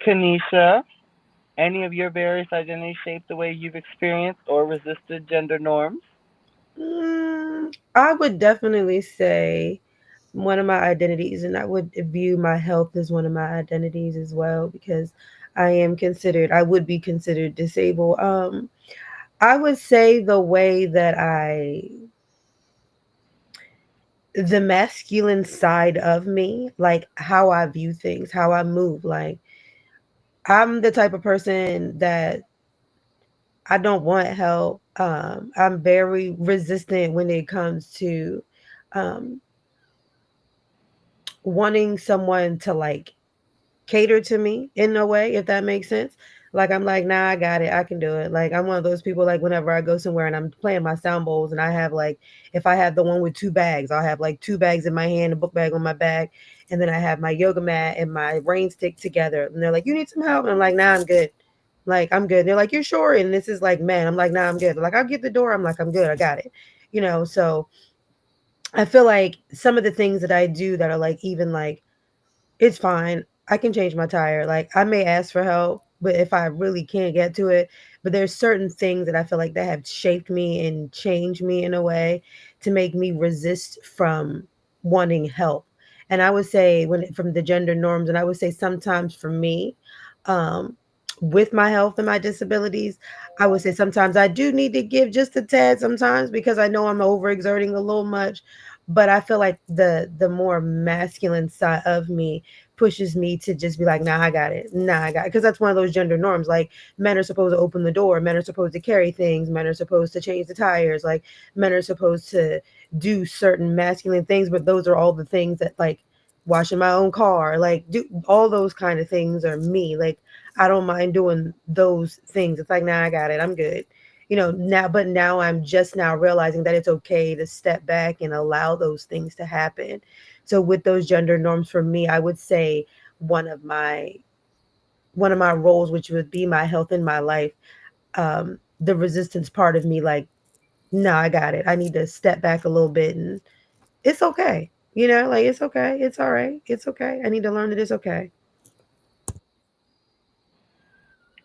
Kanisha, any of your various identities shape the way you've experienced or resisted gender norms? I would definitely say one of my identities, and I would view my health as one of my identities as well because I would be considered disabled. I would say the way that the masculine side of me, like how I view things, how I move, like I'm the type of person that I don't want help. I'm very resistant when it comes to um, wanting someone to like cater to me in a way, if that makes sense. Like I'm like, nah, I got it. I can do it. Like I'm one of those people like whenever I go somewhere and I'm playing my sound bowls and I have like if I have the one with two bags, I'll have like two bags in my hand, a book bag on my back, and then I have my yoga mat and my rain stick together. And they're like, you need some help? And I'm like, nah, I'm good. Like I'm good. They're like, you're sure? And this is like, man, I'm like, nah, I'm good. They're like, I'll get the door. I'm like, I'm good. I got it. So I feel like some of the things that I do that are like even like it's fine. I can change my tire. Like I may ask for help, but if I really can't get to it, but there's certain things that I feel like that have shaped me and changed me in a way to make me resist from wanting help. And I would say from the gender norms, and I would say sometimes for me, um, with my health and my disabilities, I would say sometimes I do need to give just a tad sometimes because I know I'm overexerting a little much. But I feel like the more masculine side of me pushes me to just be like, nah, I got it. Nah, I got it. Because that's one of those gender norms. Like, men are supposed to open the door. Men are supposed to carry things. Men are supposed to change the tires. Like, men are supposed to do certain masculine things. But those are all the things that, like, washing my own car, like, do all those kind of things are me. Like, I don't mind doing those things. It's like, nah, I got it. I'm good. But now I'm just now realizing that it's okay to step back and allow those things to happen. So with those gender norms for me, I would say one of my one of my roles, which would be my health in my life, the resistance part of me, like, no, I got it. I need to step back a little bit and it's okay. Like it's okay. It's all right. It's okay. I need to learn that it's okay.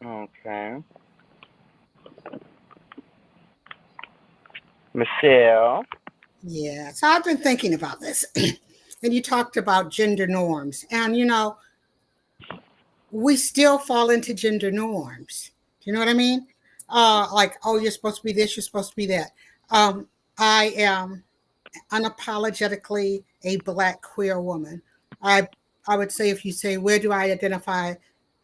Okay. Michelle. Yeah. So I've been thinking about this. And you talked about gender norms. And, we still fall into gender norms. Do you know what I mean? Like, oh, you're supposed to be this, you're supposed to be that. I am unapologetically a Black queer woman. I I would say if you say where do I identify,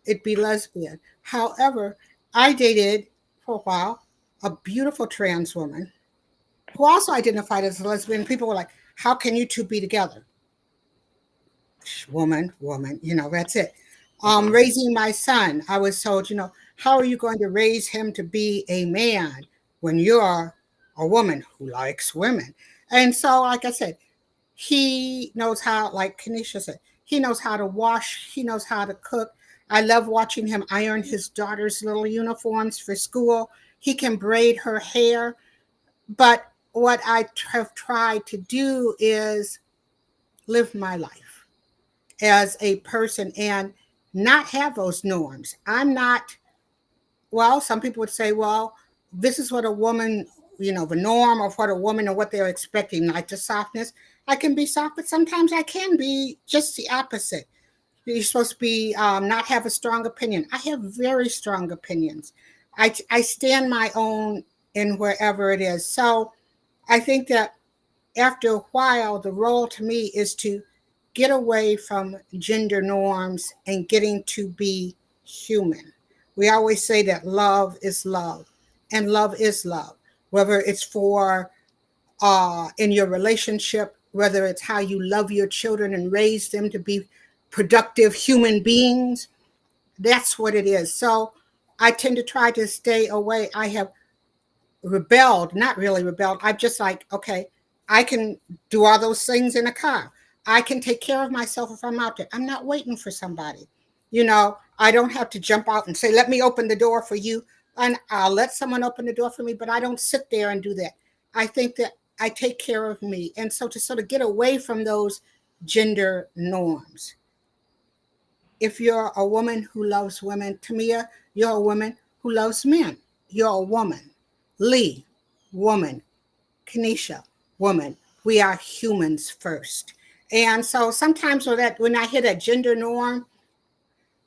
it'd be lesbian. However, I dated for a while a beautiful trans woman who also identified as a lesbian. People were like, "How can you two be together?" Woman, woman, that's it. Mhm. Raising my son, I was told, how are you going to raise him to be a man when you're a woman who likes women? And so, like I said, he knows how, like Kanisha said, he knows how to wash, he knows how to cook. I love watching him iron his daughter's little uniforms for school. He can braid her hair. But what I have tried to do is live my life as a person and not have those norms. I'm not, well, some people would say, well, this is what a woman, the norm of what a woman or what they're expecting, like the softness. I can be soft, but sometimes I can be just the opposite. You're supposed to be not have a strong opinion. I have very strong opinions. I stand my own in wherever it is. So I think that after a while, the role to me is to get away from gender norms and getting to be human. We always say that love is love, and love is love, whether it's for in your relationship, whether it's how you love your children and raise them to be productive human beings. That's what it is. So I tend to try to stay away. I have rebelled, not really rebelled. I'm just like, okay, I can do all those things in a car. I can take care of myself if I'm out there. I'm not waiting for somebody. I don't have to jump out and say, let me open the door for you. And I'll let someone open the door for me, but I don't sit there and do that. I think that I take care of me. And so to sort of get away from those gender norms, if you're a woman who loves women, Tamia, you're a woman who loves men. You're a woman. Lee, woman. Kanisha, woman. We are humans first. And so sometimes when I hit a gender norm,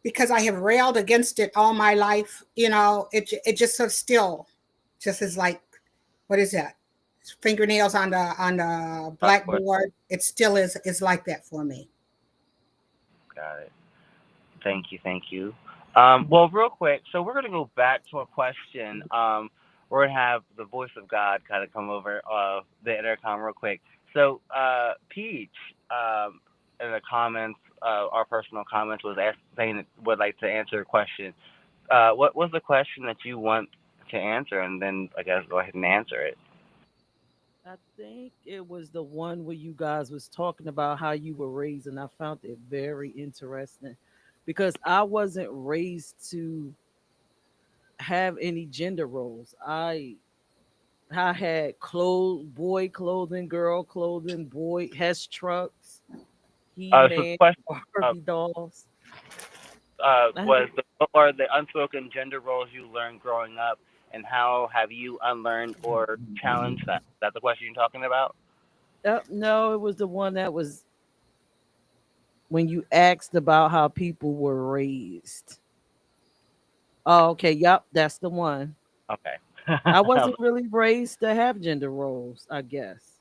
because I have railed against it all my life, it just so still just is like, what is that? Fingernails on the Chalkboard. blackboard. It still is like that for me. Got it. Thank you. Thank you. Well, real quick, so we're gonna go back to a question. We're gonna have the voice of God kind of come over the intercom real quick. So, Peach, in the comments, our personal comments was saying it would like to answer a question. What was the question that you want to answer, and then I guess go ahead and answer it. I think it was the one where you guys was talking about how you were raised, and I found it very interesting because I wasn't raised to have any gender roles. I had boy clothing, girl clothing, boy has trucks, He So the Man, question uh, Barbie dolls. I had, was what are the unspoken gender roles you learned growing up, and how have you unlearned or challenged that? Is that the question you're talking about? no, it was the one that was when you asked about how people were raised. Oh, okay, yep, that's the one. Okay. I wasn't really raised to have gender roles, I guess.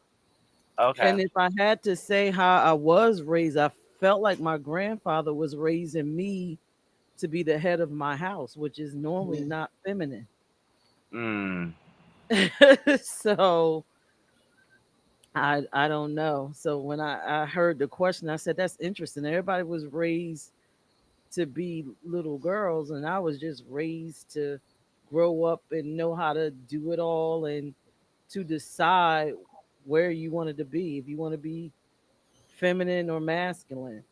Okay. And if I had to say how I was raised, I felt like my grandfather was raising me to be the head of my house, which is normally Mhm. not feminine. Mm. So I don't know. So when I heard the question, I said that's interesting. Everybody was raised to be little girls, and I was just raised to grow up and know how to do it all and to decide where you wanted to be. If you want to be feminine or masculine.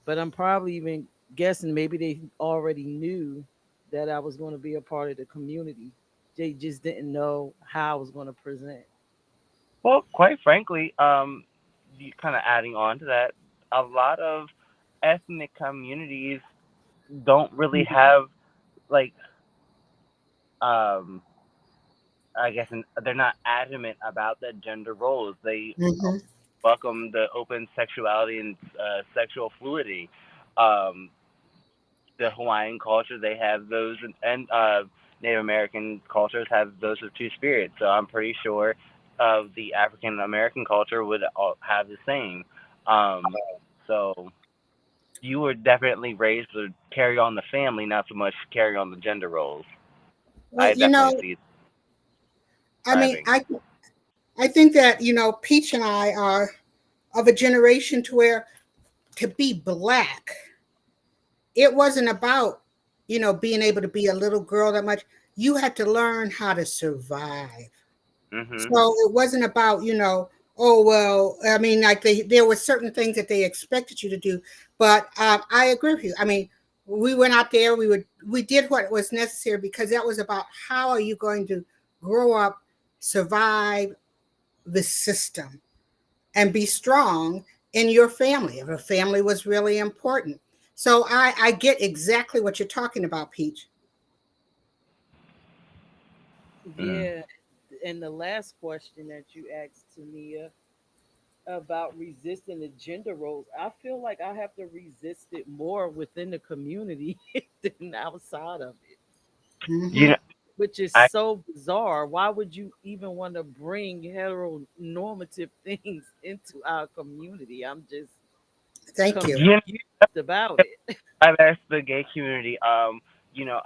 But I'm probably even guessing maybe they already knew that I was going to be a part of the community. They just didn't know how I was going to present. Well, quite frankly, you kind of adding on to that, a lot of ethnic communities don't really have like um I guess they're not adamant about the gender roles. They Mhm. welcome the open sexuality and sexual fluidity. Um, the Hawaiian culture, they have those, and Native American cultures have those of two spirits. So I'm pretty sure of the African American culture would all have the same. Um, so you were definitely raised to carry on the family, not so much carry on the gender roles. Well, I definitely see I mean, thriving. I think that Peach and I are of a generation to where to be black, it wasn't about being able to be a little girl that much. You had to learn how to survive. Mhm. So it wasn't about, oh well, I mean, like there were certain things that they expected you to do. But I agree with you. I mean, we went out there, we did what was necessary because that was about how are you going to grow up, survive the system, and be strong in your family. If a family was really important. So I get exactly what you're talking about, Peach. Mm. Yeah. And the last question that you asked to Nia about resisting the gender roles, I feel like I have to resist it more within the community than outside of it, You Hmm. know, which is I so bizarre. Why would you even want to bring heteronormative things into our community? I'm just Thank you. you confused about it. I've asked the gay community. A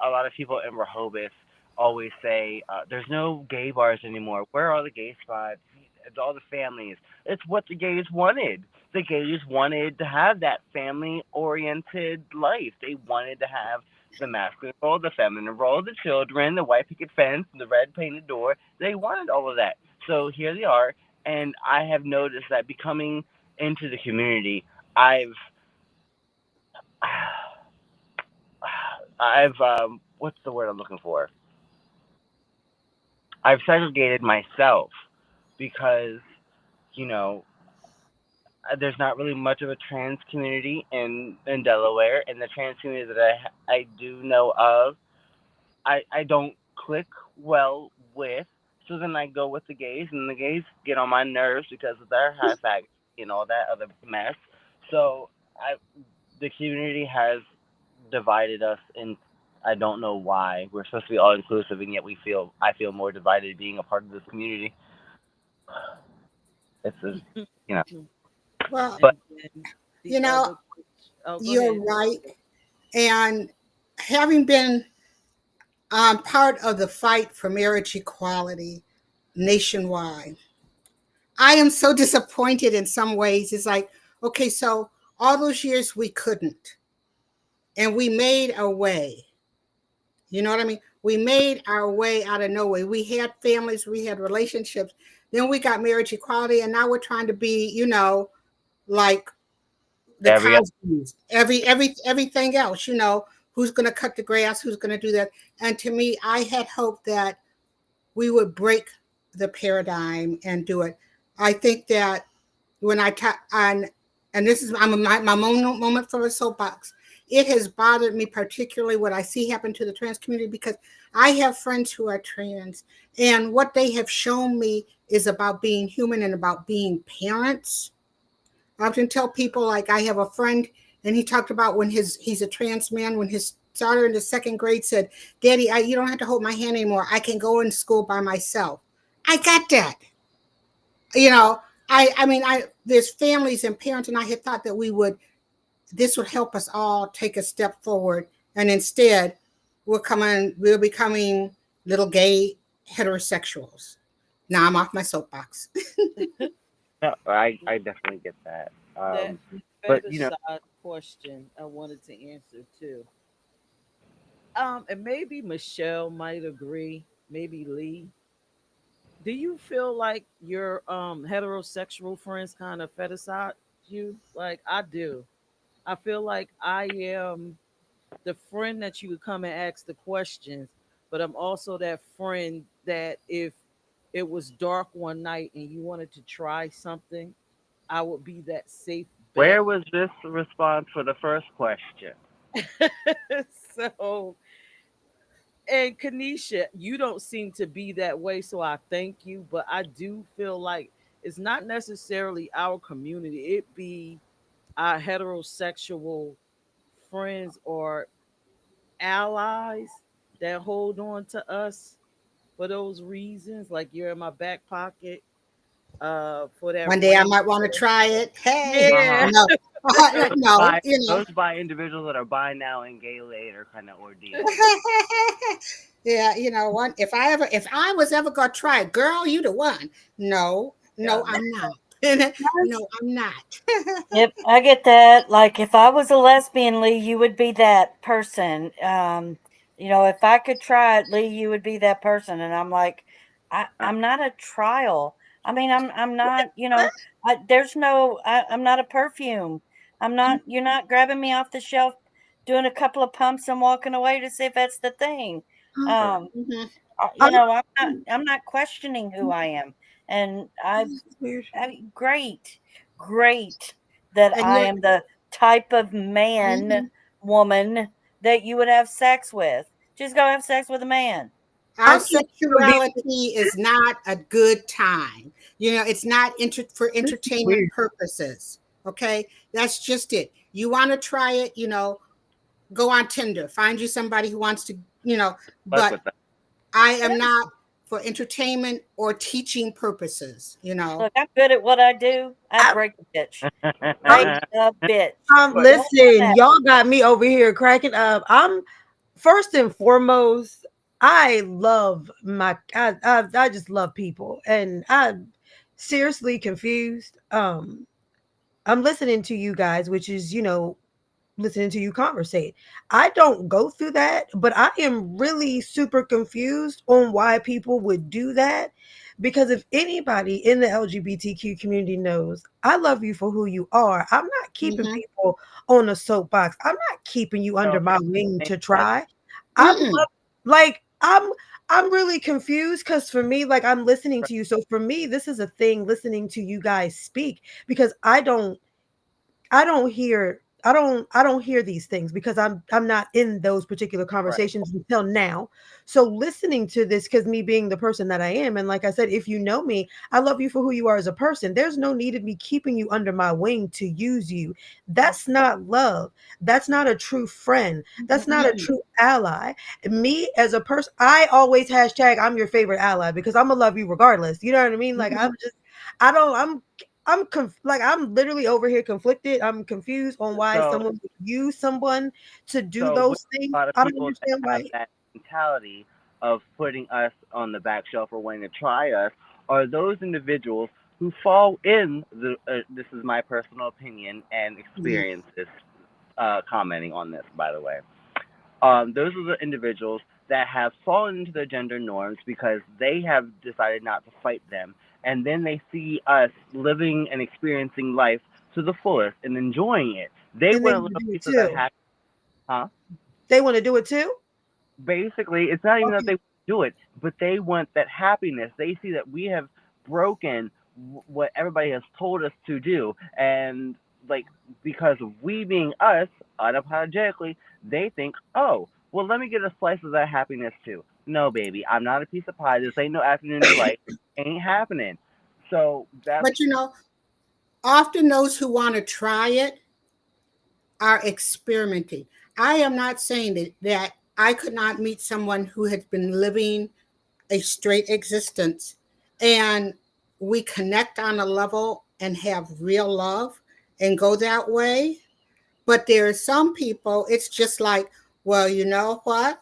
lot of people in Rehoboth always say, "There's no gay bars anymore. Where are the gay spots? It's all the families." It's what the gays wanted. The gays wanted to have that family-oriented life. They wanted to have the masculine role, the feminine role, the children, the white picket fence, the red painted door. They wanted all of that. So here they are, and I have noticed that becoming into the community, I've I've what's the word I'm looking for? I've segregated myself because you know there's not really much of a trans community in Delaware, and the trans community that I do know of, I don't click well with. So then I go with the gays, and the gays get on my nerves because of their high fat and all that other mess. So I the community has divided us, and I don't know why. We're supposed to be all inclusive, and yet I feel more divided being a part of this community. It's just, you know, Well, but And then the you know, other, oh, go you're ahead. right. And having been part of the fight for marriage equality nationwide, I am so disappointed in some ways. It's like, okay, so all those years we couldn't, and we made a way. You know what I mean? We made our way out of nowhere. We had families, we had relationships. Then we got marriage equality, and now we're trying to be, like the Every other. Cosby's, everything else. Who's going to cut the grass? Who's going to do that? And to me, I had hoped that we would break the paradigm and do it. I think that when I ta- and this is my moment for a soapbox. It has bothered me particularly what I see happen to the trans community because I have friends who are trans, and what they have shown me is about being human and about being parents. I often tell people, like, I have a friend, and he talked about when he's a trans man, when his daughter in the second grade said, "Daddy, you don't have to hold my hand anymore. I can go in school by myself." I got that. You know, I there's families and parents, and I had thought that this would help us all take a step forward, and instead, we're becoming little gay heterosexuals. Now I'm off my soapbox. No, I definitely get that. That But you know, feticide question I wanted to answer too. And maybe Michelle might agree, maybe Lee. Do you feel like your heterosexual friends kind of fetishize you? Like I do. I feel like I am the friend that you would come and ask the questions, but I'm also that friend that if it was dark one night and you wanted to try something, I would be that safe bet. where was this response for the first question? So, and Kanisha, you don't seem to be that way, so I thank you. But I do feel like it's not necessarily our community; it be our heterosexual friends or allies that hold on to us for those reasons. Like you're in my back pocket, for that One day I reason. might want to try it. Hey, Uh Yeah. huh. no, no, By those by individuals that are bi now and gay later kind of ordeal. yeah, one. If I was ever gonna try it, girl, you the one. No, Yeah, no, no. I'm not. No, I'm not. Yep, I get that. Like if I was a lesbian, Lee, you would be that person. If I could try it, Lee, you would be that person. And I'm like, Uh, I'm not a trial. I mean, I'm not. I'm not a perfume. I'm not. You're not grabbing me off the shelf, doing a couple of pumps and walking away to see if that's the thing. right. Um, Mhm. I'm not questioning who I am, and Weird. great, great that And I yet, am the type of man, mhm, woman that you would have sex with. Just go have sex with a man. our I'm just gonna be sexuality is not a good time. It's not for this is entertainment weird. purposes. Okay, that's just it. You want to try it, go on Tinder, find you somebody who wants to, Fuck but with that. I am not for entertainment or teaching purposes. Look, I'm good at what I do. I I, break the bitch. I'm, Break the bitch. But Don't come listen, at y'all me. got me over here cracking up. I'm first and foremost, I love I just love people, and I'm seriously confused. I'm listening to you guys, which is, listening to you conversate. I don't go through that, but I am really super confused on why people would do that. Because if anybody in the LGBTQ community knows, I love you for who you are. I'm not keeping Mm-hmm. people on a soapbox. I'm not keeping you no, under my wing ain't to like try. I'm Mm-mm. like I'm really confused because for me, like I'm listening to you. So for me, this is a thing listening to you guys speak because I don't hear these things because I'm not in those particular right. conversations until now. So listening to this, because me being the person that I am, and like I said, if you know me, I love you for who you are as a person. There's no need of me keeping you under my wing to use you. That's not love. That's not a true friend. That's not a Mm-mm. true ally. Me as a person, I always hashtag I'm your favorite ally because I'm gonna love you regardless. You know what I mean? Like Mhm. I'm just I don't like I'm literally over here conflicted. I'm confused on why So someone would use someone to do so with those things. a lot of I don't people that understand have why. that mentality of putting us on the back shelf or wanting to try us are those individuals who fall in the. This is my personal opinion and Mhm. experiences. Commenting on this, by the way. Those are the individuals that have fallen into their gender norms because they have decided not to fight them, and then they see us living and experiencing life to the fullest and enjoying it. They And they want a want to little do it piece of that too. happiness, huh? They want to do it too. Basically, it's not even that Okay. they do it, but they want that happiness. They see that we have broken what everybody has told us to do, and like because of we being us unapologetically, they think, oh, well, let me get a slice of that happiness too. No, baby, I'm not a piece of pie. This ain't no afternoon delight. Ain't happening. So that's But often those who want to try it are experimenting. I am not saying that I could not meet someone who has been living a straight existence and we connect on a level and have real love and go that way. But there are some people, it's just like, well, you know what?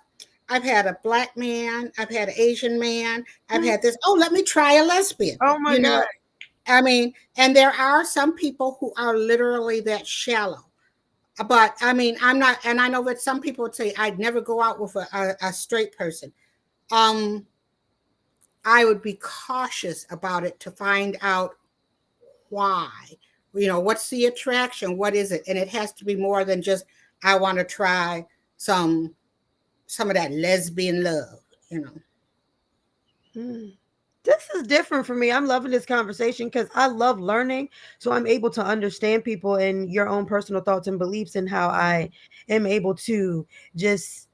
I've had a black man, I've had an Asian man, I've Mm. had this. Oh, let me try a lesbian. Oh my god. I mean, and there are some people who are literally that shallow. But I mean, I'm not, and I know that some people would say I'd never go out with a straight person. Um, I would be cautious about it to find out why. What's the attraction? What is it? And it has to be more than just I want to try some some of that lesbian love. You know. Mm. This is different for me. I'm loving this conversation because I love learning. So I'm able to understand people and your own personal thoughts and beliefs and how I am able to just,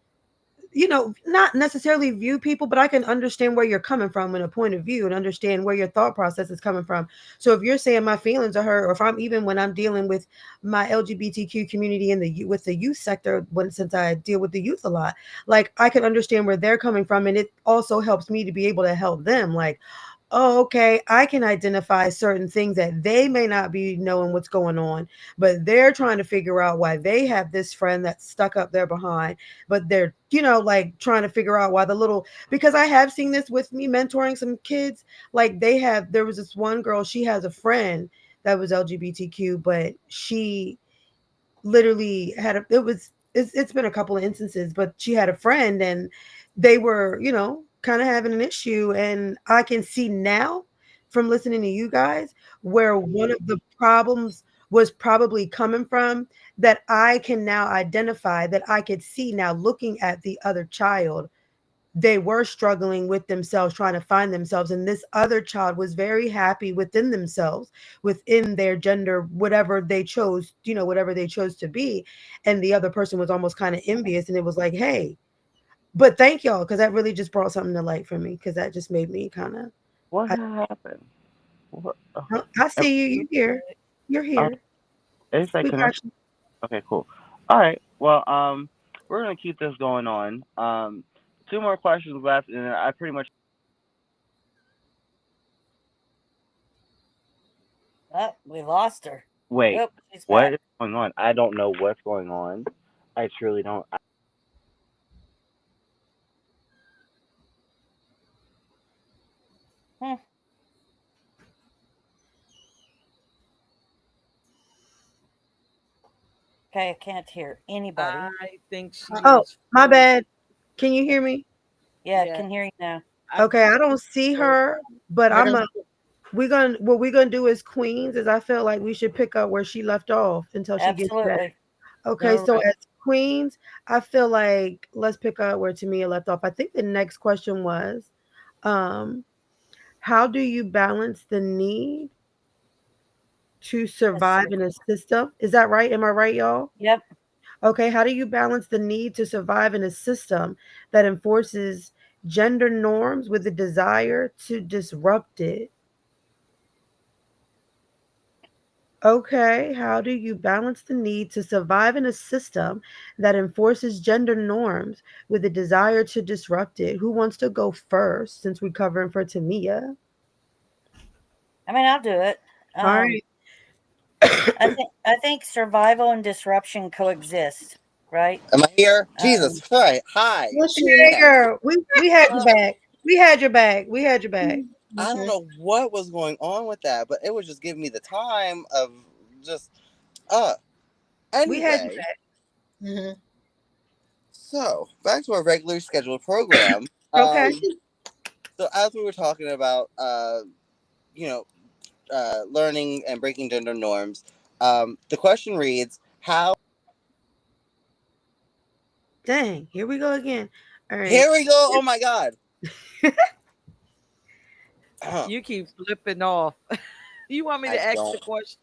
not necessarily view people, but I can understand where you're coming from and a point of view and understand where your thought process is coming from. So if you're saying my feelings are hurt, or if I'm even when I'm dealing with my LGBTQ community in with the youth sector, since I deal with the youth a lot, like I can understand where they're coming from, and it also helps me to be able to help them. Like, oh, okay, I can identify certain things that they may not be knowing what's going on, but they're trying to figure out why they have this friend that's stuck up there behind, but they're, like trying to figure out why because I have seen this with me mentoring some kids. Like there was this one girl, she has a friend that was LGBTQ, but she literally it's been a couple of instances, but she had a friend and they were, kind of having an issue. And I can see now from listening to you guys where one of the problems was probably coming from, that I can now identify, that I could see now looking at the other child. They were struggling with themselves, trying to find themselves, and this other child was very happy within themselves, within their gender, whatever they chose, whatever they chose to be. And the other person was almost kind of envious, and it was like, hey, but thank y'all, because that really just brought something to light for me, because that just made me kind of, what I, happened. What? I Am- see you, you're oh, here, is that we got connection? you. Okay, cool. All right. Well, we're gonna keep this going on. Two more questions left, and I pretty much Oh, we lost her. wait. Oh, she's What back. is going on? I don't know what's going on. I truly don't. Hmm. Okay, I can't hear anybody. I think she Oh, is my frozen. bad. Can you hear me? Yeah, I Yeah, can hear you now. I Okay, I think don't she's see frozen. her, but I I'm don't. a we're gonna what we're gonna do as queens is I feel like we should pick up where she left off until she gets back. Absolutely. Okay, All so right. as queens, I feel like let's pick up where Tamia left off. I think the next question was, um, how do you balance the need to Let's survive see. in a system? Is that right? Am I right, y'all? Yep. Okay, how do you balance the need to survive in a system that enforces gender norms with the desire to disrupt it? Okay, how do you balance the need to survive in a system that enforces gender norms with a desire to disrupt it? Who wants to go first since we're covering for Tamia? I mean, I'll do it. All Um, right. I think survival and disruption coexist, right? Am I here? Jesus Um, Christ! Hi. Yes, Hey, you. Okay. girl, we had your well, back. We had your back. We had your back. I don't Okay. know what was going on with that, but it was just giving me the time of just uh. We had your Anyway, Hmm. so back to our regular scheduled program. back. Okay. So as we were talking about, you know, learning and breaking gender norms, the question reads, "How?" Dang, here we go again. All right. Here we go. Oh my God. You keep flipping off. You want me I to ask the don't. question?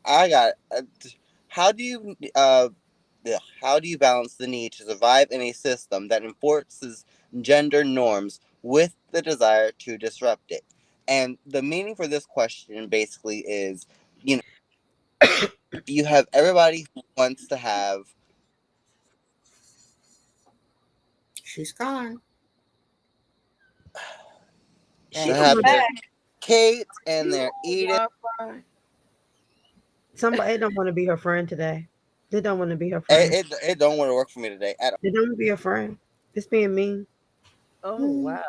I got. How do you how do you balance the need to survive in a system that enforces gender norms with the desire to disrupt it? And the meaning for this question basically is, you know, you have everybody who wants She's gone. She and to don't she's have want their back. Kate and You their on Edith. Wi-Fi? somebody don't want to be her friend today. They don't want to be her friend. It don't want to work for me today at all. They don't want to be her friend. It's being mean. Oh Mhm. wow.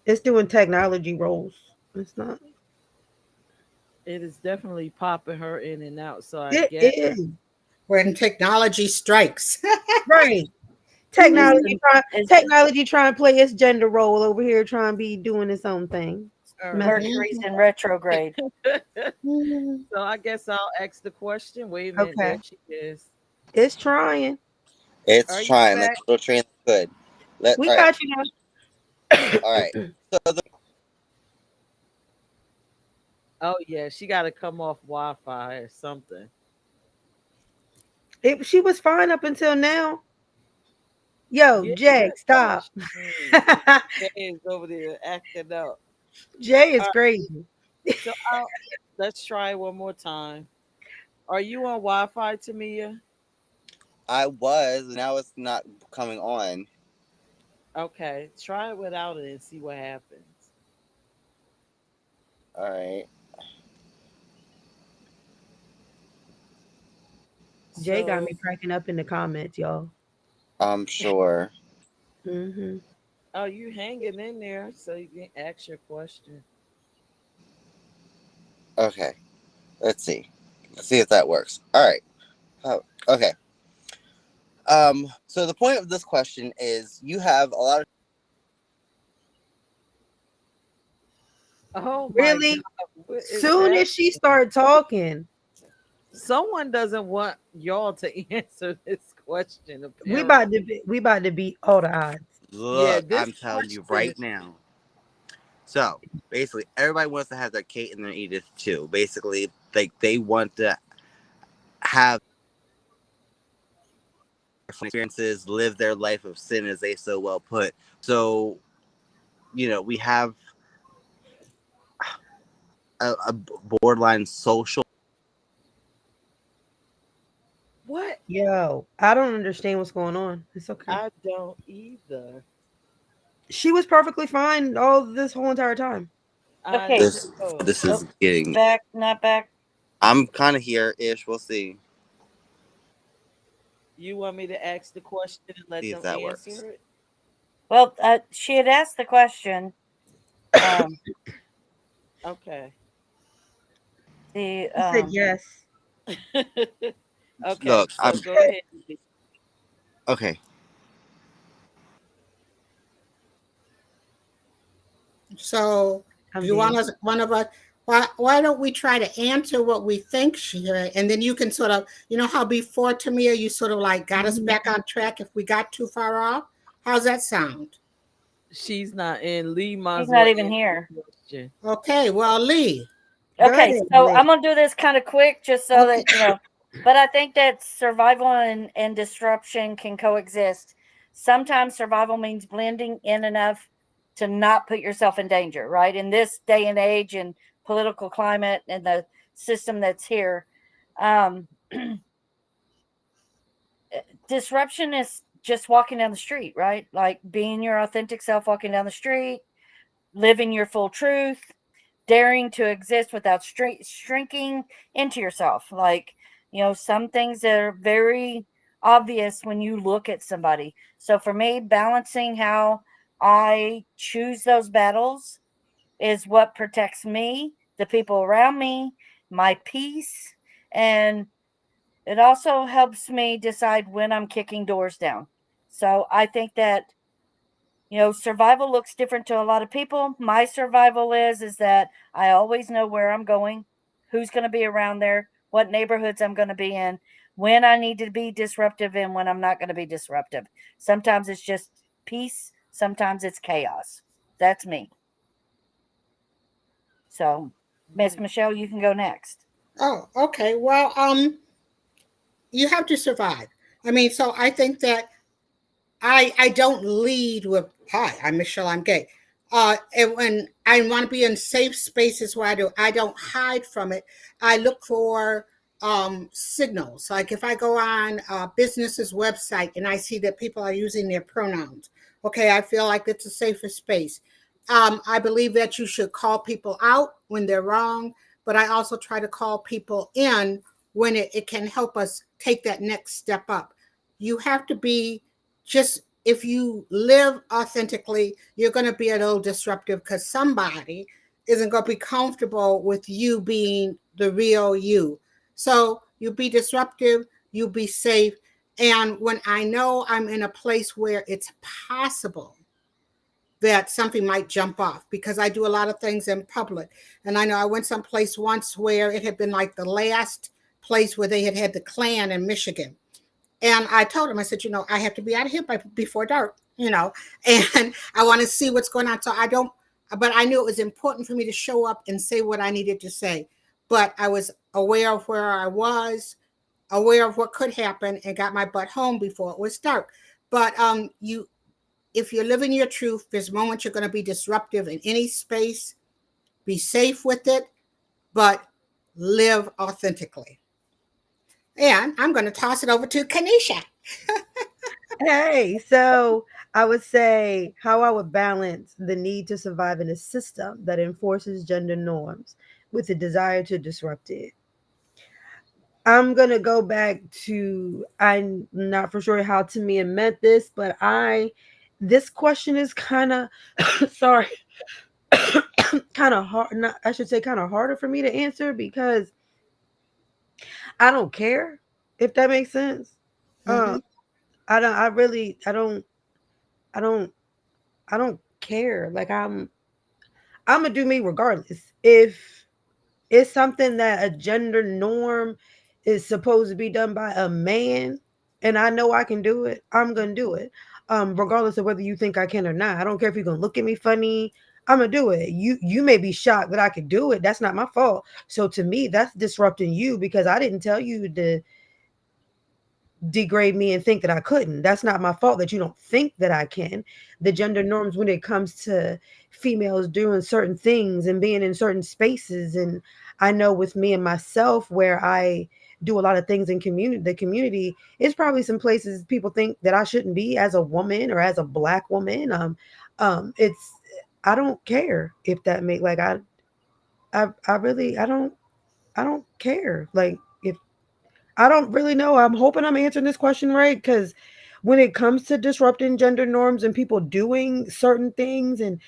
It's doing technology roles. It's not. It is definitely popping her in and out. So I It guess is When technology strikes. right. it's Technology the trying. Is Technology trying to play its gender role over here, trying to be doing its own thing. all Messing. right. Mercury's in retrograde. Mhm. So I guess I'll ask the question. Wait a minute, Okay. there she is. It's trying. It's Are you trying like back? a little train that could. Let We all right, got you all now. right. So the Oh yeah, she got to come off Wi-Fi or something. She was fine up until now. Yo, Yeah, Jay, stop. Jay is over there acting up. Jay All is right, crazy. so let's try it one more time. Are you on Wi-Fi, Tamia? I was now it's not coming on. Okay, try it without it and see what happens. All right, Jay got So, me cracking up in the comments, y'all. I'm sure. Hmm. oh, you hanging in there so you can ask your question. Okay, let's see. Let's see if that works. All right. Okay. So the point of this question is you have a lot of Oh my God, Really? what is Soon happening? as she started talking, Someone doesn't want y'all to answer this question, apparently. we about to beat all the odds. Yeah, look. this I'm telling you question, right now. So basically, everybody wants to have their Kate and their Edith too. Basically, like they want to have experiences, live their life of sin, as they so well put. So we have a borderline social. what? Yo, I don't understand what's going on. It's okay. I don't either. She was perfectly fine all this whole entire time. I Okay. This know. this Oh, is getting. back, not back. I'm kind of here ish. We'll see. You want me to ask the question and let See if them that works. answer it? Well, she had asked the question. Um, Okay. the He said yes. Okay, Look, I'm so go ahead. okay. So I'm you want dead. us, one of us, why don't we try to answer what we think she heard? And then you can sort of, you know how before Tamia, you sort of like got us Mhm. back on track if we got too far off? How's that sound? She's not in. Lee might she's as not well even answer here. the question. Okay, well, Lee. Go Okay, ahead, so Lee. I'm gonna do this kind of quick, just so Okay. that But I think that survival and disruption can coexist. Sometimes survival means blending in enough to not put yourself in danger, right? In this day and age and political climate and the system that's here, um, disruption is just walking down the street, right? Like being your authentic self, walking down the street, living your full truth, daring to exist without shrinking into yourself. Like, some things that are very obvious when you look at somebody. So for me, balancing how I choose those battles is what protects me, the people around me, my peace, and it also helps me decide when I'm kicking doors down. So I think that survival looks different to a lot of people. My survival is that I always know where I'm going, who's going to be around there, what neighborhoods I'm going to be in, when I need to be disruptive and when I'm not going to be disruptive. Sometimes it's just peace, sometimes it's chaos. That's me. So, Miss Right. Michelle, you can go next. Oh, okay. Well, you have to survive. I mean, so I think that I don't lead with "Hi, I'm Michelle. I'm gay." And when I want to be in safe spaces where I don't hide from it. I look for signals. Like if I go on a business's website and I see that people are using their pronouns, okay, I feel like it's a safer space. I believe that you should call people out when they're wrong, but I also try to call people in when it can help us take that next step up. You have to be just if you live authentically, you're going to be a little disruptive because somebody isn't going to be comfortable with you being the real you. So you be disruptive, you be safe. And when I know I'm in a place where it's possible that something might jump off, because I do a lot of things in public. And I know I went someplace once where it had been like the last place where they had had the Klan in Michigan. And I told him, I said, I have to be out of here before dark, and I want to see what's going on. So I don't, but I knew it was important for me to show up and say what I needed to say. But I was aware of where I was, aware of what could happen, and got my butt home before it was dark. But if you're living your truth, there's moments you're going to be disruptive in any space. Be safe with it, but live authentically. And I'm going to toss it over to Kanisha. Hey, so I would say how I would balance the need to survive in a system that enforces gender norms with the desire to disrupt it. I'm gonna go back to I'm not for sure how Tamia meant this, but this question is kind of sorry, kind of hard. Not, I should say kind of harder for me to answer because I don't care if that makes sense. Um, Mm-hmm. I don't. I really. I don't. I don't. I don't care. Like I'm gonna do me regardless. If it's something that a gender norm is supposed to be done by a man and I know I can do it, I'm gonna do it. Regardless of whether you think I can or not. I don't care if you're gonna look at me funny. I'm gonna do it. You may be shocked that I could do it. That's not my fault. So to me, that's disrupting you because I didn't tell you to degrade me and think that I couldn't. That's not my fault that you don't think that I can. The gender norms when it comes to females doing certain things and being in certain spaces, and I know with me and myself where I do a lot of things in the community, it's probably some places people think that I shouldn't be as a woman or as a black woman. It's I don't care if that make like I really I don't care. Like if I don't really know. I'm hoping I'm answering this question right because when it comes to disrupting gender norms and people doing certain things and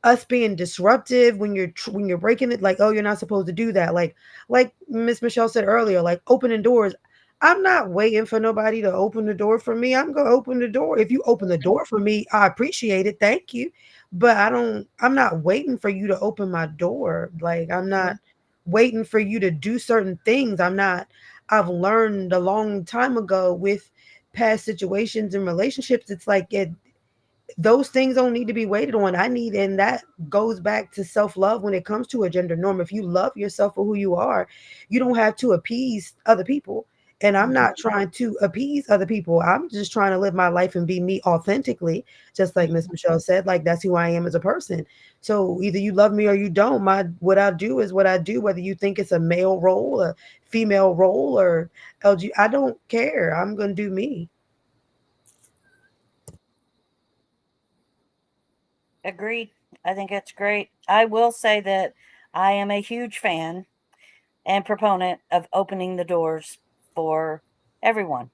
us being disruptive when when you're breaking it, like, oh, you're not supposed to do that, like Miss Michelle said earlier, like opening doors. I'm not waiting for nobody to open the door for me. I'm gonna open the door. If you open the door for me, I appreciate it, thank you, but I'm not waiting for you to open my door. Like I'm not waiting for you to do certain things. I've learned a long time ago with past situations and relationships, it's like those things don't need to be waited on. And that goes back to self love when it comes to a gender norm. If you love yourself for who you are, you don't have to appease other people. And I'm Mm-hmm. not trying to appease other people. I'm just trying to live my life and be me authentically, just like Miss Michelle said. Like that's who I am as a person. So either you love me or you don't. My what I do is what I do, whether you think it's a male role, a female role, or LG. I don't care. I'm gonna do me. Agreed. I think that's great. I will say that I am a huge fan and proponent of opening the doors for everyone,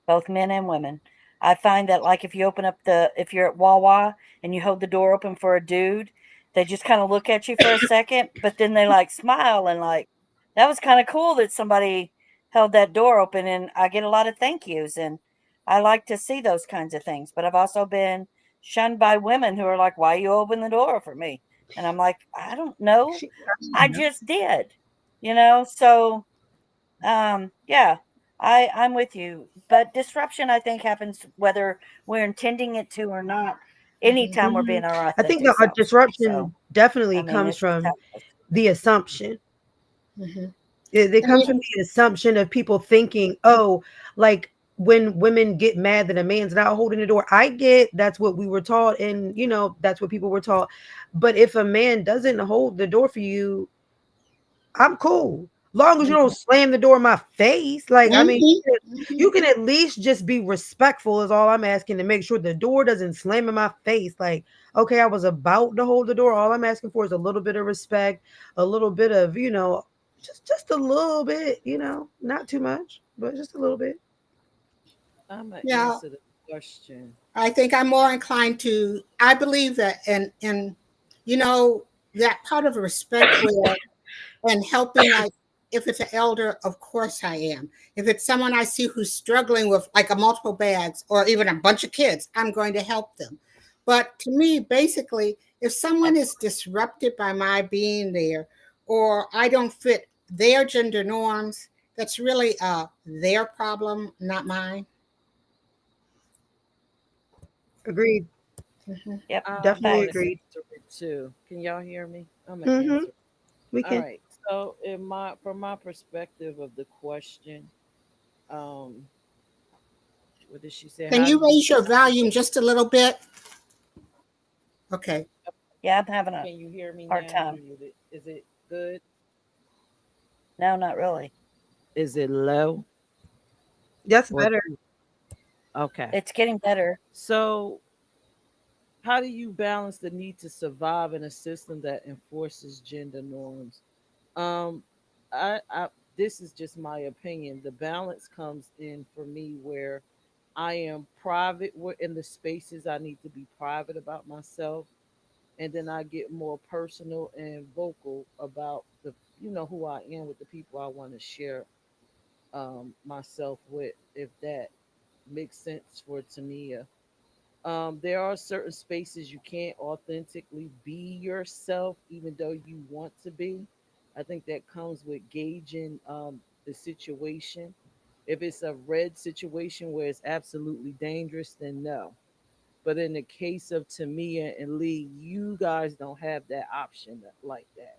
both men and women. I find that like if you open up if you're at Wawa and you hold the door open for a dude, they just kind of look at you for a second, but then they like smile and like that was kind of cool that somebody held that door open, and I get a lot of thank yous, and I like to see those kinds of things. But I've also been shunned by women who are like, "Why you open the door for me?" And I'm like, "I don't know. She, I just did." So yeah, I'm with you. But disruption, I think, happens whether we're intending it to or not. Mhm. Anytime we're Mhm. being our I think authentic the selves. So disruption I definitely mean, comes it's just how from it goes. the assumption. Mhm. It And comes you, from the assumption of people thinking, oh, like when women get mad that a man's not holding the door. I get that's what we were taught, and that's what people were taught. But if a man doesn't hold the door for you, I'm cool. Long as you don't slam the door in my face. Like, I mean, mhm, you mhm. can at least just be respectful, is all I'm asking, to make sure the door doesn't slam in my face. Like, okay, I was about to hold the door. All I'm asking for is a little bit of respect, a little bit of, just a little bit, not too much, but just a little bit. I'm gonna Yeah, answer the question. I think I'm more inclined to. I believe that, and you know that part of respect where and helping, like if it's an elder, of course I am. If it's someone I see who's struggling with like a multiple bags or even a bunch of kids, I'm going to help them. But to me, basically, if someone is disrupted by my being there, or I don't fit their gender norms, that's really their problem, not mine. Agreed. Mhm. Yep, I'm Definitely gonna facts. agreed. answer it too. Can y'all hear me? I'm gonna Mm-hmm. answer. We All can. right. So, from my perspective of the question, um, what did she say? Can How do you you raise your volume just a little bit? Okay. Yeah, I'm having a can you hear me hard now? time. Is it good? No, not really. Is it low That's or better. okay? It's getting better. So, how do you balance the need to survive in a system that enforces gender norms? Um, I this is just my opinion. The balance comes in for me where I am private in the spaces I need to be private about myself, and then I get more personal and vocal about the who I am with the people I want to share myself with, if that makes sense for Tania. There are certain spaces you can't authentically be yourself, even though you want to be. I think that comes with gauging the situation. If it's a red situation where it's absolutely dangerous, then no. But in the case of Tamia and Lee, you guys don't have that option like that.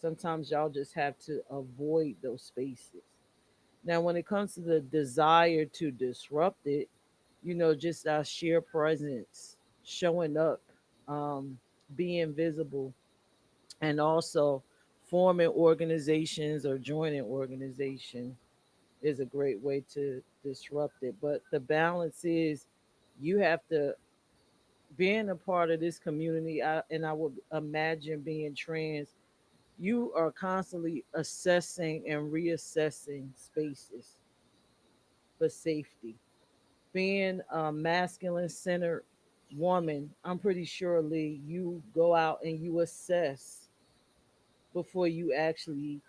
Sometimes y'all just have to avoid those spaces. Now, when it comes to the desire to disrupt it, just our sheer presence, showing up, um, being visible, and also forming organizations or joining organizations is a great way to disrupt it. But the balance is you have to, being a part of this community, and I would imagine being trans, you are constantly assessing and reassessing spaces for safety. Being a masculine centered woman, I'm pretty surely you go out and you assess before you actually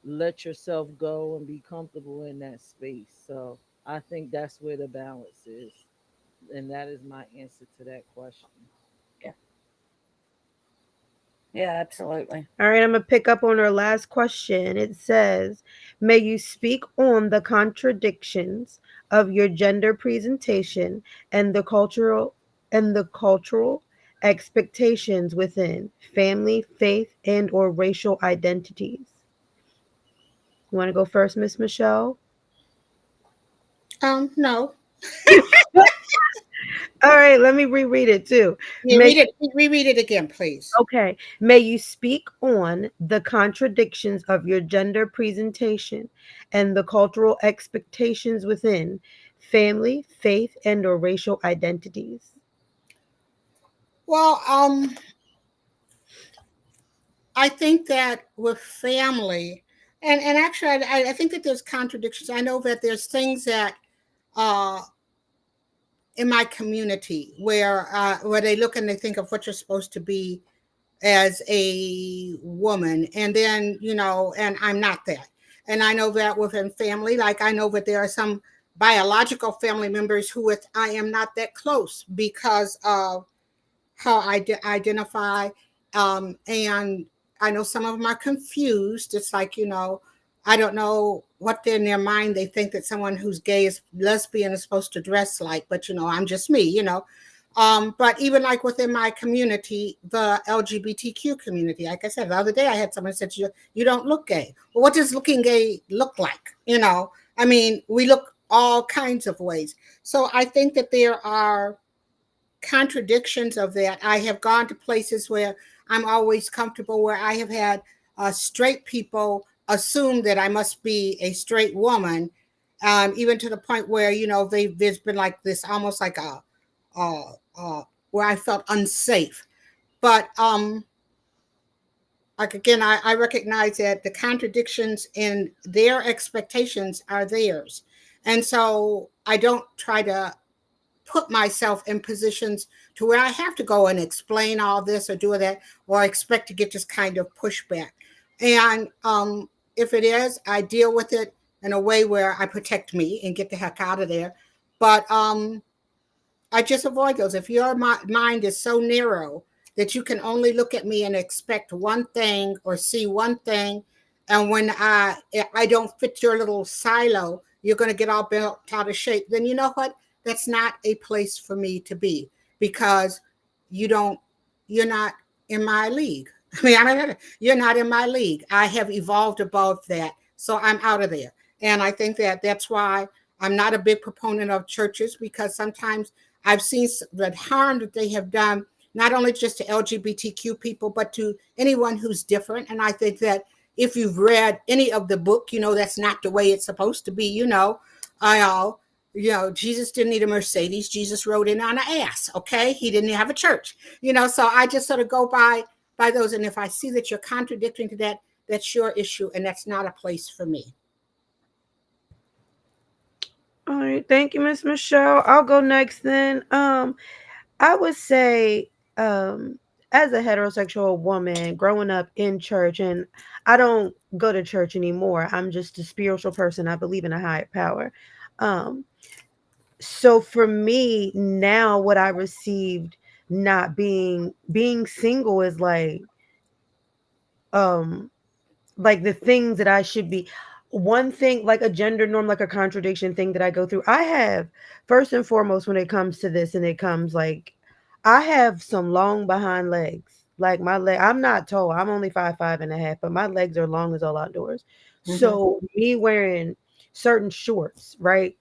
let yourself go and be comfortable in that space. So I think that's where the balance is. And that is my answer to that question. Yeah, yeah, absolutely. All right, I'm going to pick up on our last question. It says, may you speak on the contradictions of your gender presentation and the cultural expectations within family, faith, and or racial identities. You want to go first, Miss Michelle? No. All right, let me reread it too. Yeah, May read it. Reread it again, please. Okay. May you speak on the contradictions of your gender presentation and the cultural expectations within family, faith, and or racial identities. Well, I think that with family, and actually, I think that there's contradictions. I know that there's things that uh, in my community where they look and they think of what you're supposed to be as a woman, and then and I'm not that. And I know that within family, like I know that there are some biological family members who with I am not that close because of how I identify. And I know some of them are confused. It's like, I don't know what in their mind they think that someone who's gay is lesbian is supposed to dress like, but I'm just me. But even like within my community, the LGBTQ community, like I said, the other day I had someone said, you don't look gay. Well, what does looking gay look like? I mean, we look all kinds of ways. So I think that there are contradictions of that. I have gone to places where I'm always comfortable, where I have had straight people assume that I must be a straight woman, even to the point where there's been like this almost like uh, where I felt unsafe. But like again, I recognize that the contradictions in their expectations are theirs, and so I don't try to put myself in positions to where I have to go and explain all this or do that or expect to get this kind of pushback. And if it is, I deal with it in a way where I protect me and get the heck out of there. But I just avoid those. If your mind is so narrow that you can only look at me and expect one thing or see one thing, and when I don't fit your little silo, you're going to get all bent out of shape. Then you know what? That's not a place for me to be because you don't. You're not in my league. I mean, you're not in my league. I have evolved above that, so I'm out of there. And I think that that's why I'm not a big proponent of churches because sometimes I've seen the harm that they have done, not only just to LGBTQ people, but to anyone who's different. And I think that if you've read any of the book, that's not the way it's supposed to be. I all, Jesus didn't need a Mercedes. Jesus rode in on an ass. Okay. He didn't have a church, so I just sort of go by those. And if I see that you're contradicting to that, that's your issue. And that's not a place for me. All right, thank you, Miss Michelle. I'll go next then. I would say, as a heterosexual woman growing up in church, and I don't go to church anymore. I'm just a spiritual person. I believe in a higher power. Um, so for me now, what I received not being single is um like the things that I should be. One thing, like a gender norm, like a contradiction thing that I go through. I have, first and foremost, when it comes to this, and it comes like, I have some long behind legs. Like my leg, I'm not tall. I'm only 5'5.5", but my legs are long as all outdoors. Mm-hmm. So me wearing certain shorts, right?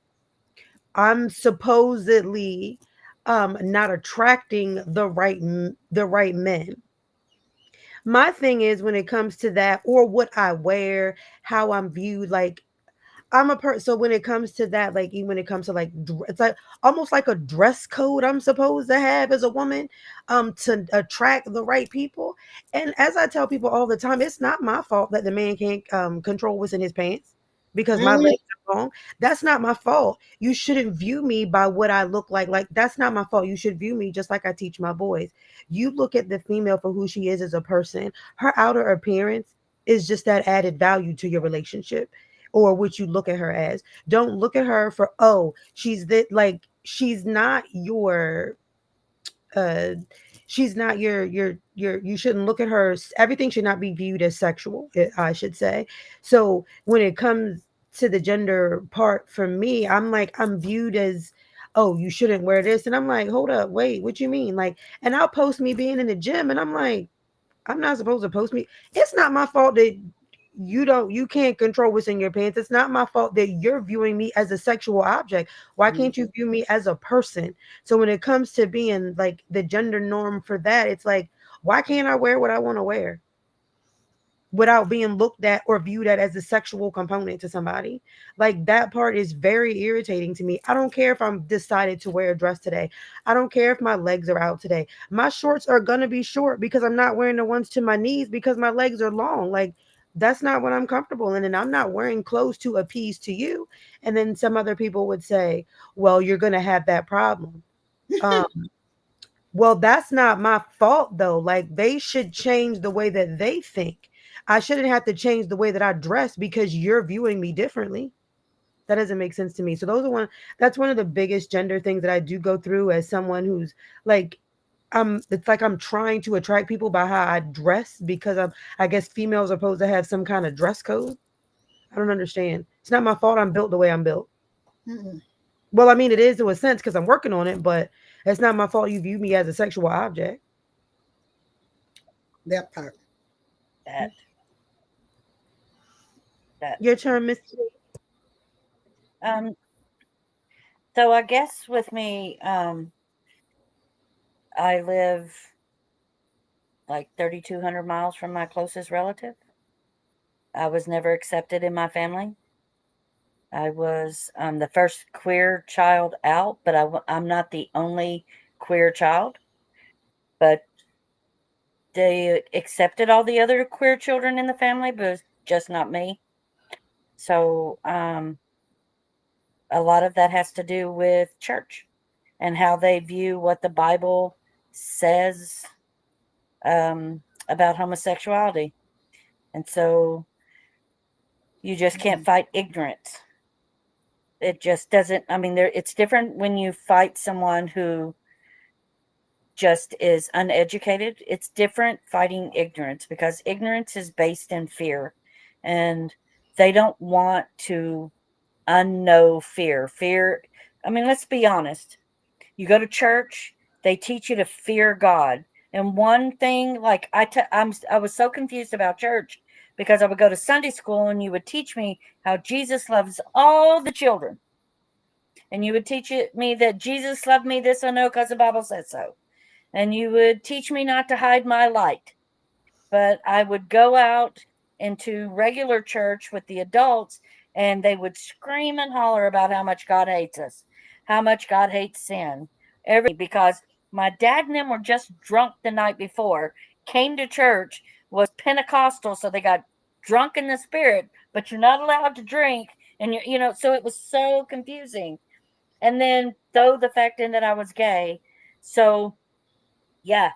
I'm supposedly not attracting the right men. My thing is when it comes to that, or what I wear, how I'm viewed, like I'm a person. So when it comes to that, like even when it comes to like, it's like almost like a dress code I'm supposed to have as a woman, to attract the right people. And as I tell people all the time, it's not my fault that the man can't control what's in his pants because my Mm-hmm. legs are long. That's not my fault. You shouldn't view me by what I look like. Like that's not my fault. You should view me just like I teach my boys. You look at the female for who she is as a person. Her outer appearance is just that added value to your relationship or what you look at her as. Don't look at her for, oh, she's that, like she's not uh you shouldn't look at her. Everything should not be viewed as sexual, I should say. So when it comes to the gender part for me, I'm like, I'm viewed as, oh, you shouldn't wear this, and I'm like, hold up, wait, what you mean? Like, and I'll post me being in the gym, and I'm like, I'm not supposed to post me. It's not my fault that you can't control what's in your pants. It's not my fault that you're viewing me as a sexual object. Why can't you view me as a person? So when it comes to being like the gender norm for that, it's like, why can't I wear what I want to wear? without being looked at or viewed at as a sexual component to somebody. Like that part is very irritating to me. I don't care if I'm decided to wear a dress today. I don't care if my legs are out today. My shorts are gonna be short because I'm not wearing the ones to my knees because my legs are long. Like that's not what I'm comfortable in, and I'm not wearing clothes to appease to you. And then some other people would say, well, you're gonna have that problem. Um, well, that's not my fault though. Like they should change the way that they think. I shouldn't have to change the way that I dress because you're viewing me differently. That doesn't make sense to me. So that's one of the biggest gender things that I do go through as someone who's like it's like I'm trying to attract people by how I dress because I guess females are supposed to have some kind of dress code. I don't understand. It's not my fault I'm built the way I'm built. Mm-mm. Well, I mean it is to a sense because I'm working on it, but it's not my fault you view me as a sexual object. That part. That that. Your turn, Miss. Um, so I guess with me, I live like 3,200 miles from my closest relative. I was never accepted in my family. I was the first queer child out, but I'm not the only queer child. But they accepted all the other queer children in the family, but just not me. So a lot of that has to do with church and how they view what the Bible says about homosexuality. And so you just can't Mm-mm. fight ignorance. It just doesn't. I mean, it's different when you fight someone who just is uneducated. It's different fighting ignorance because ignorance is based in fear, and they don't want to unknow fear. Fear. I mean, let's be honest. You go to church, they teach you to fear God. And one thing, like I was so confused about church because I would go to Sunday school and you would teach me how Jesus loves all the children, and you would me that Jesus loved me. This I know because the Bible says so. And you would teach me not to hide my light. But I would go out into regular church with the adults and they would scream and holler about how much God hates us, how much God hates sin. Because my dad and them were just drunk the night before, came to church, was Pentecostal, so they got drunk in the spirit, but you're not allowed to drink. And so it was so confusing. And then, though the fact in that I was gay, so yeah,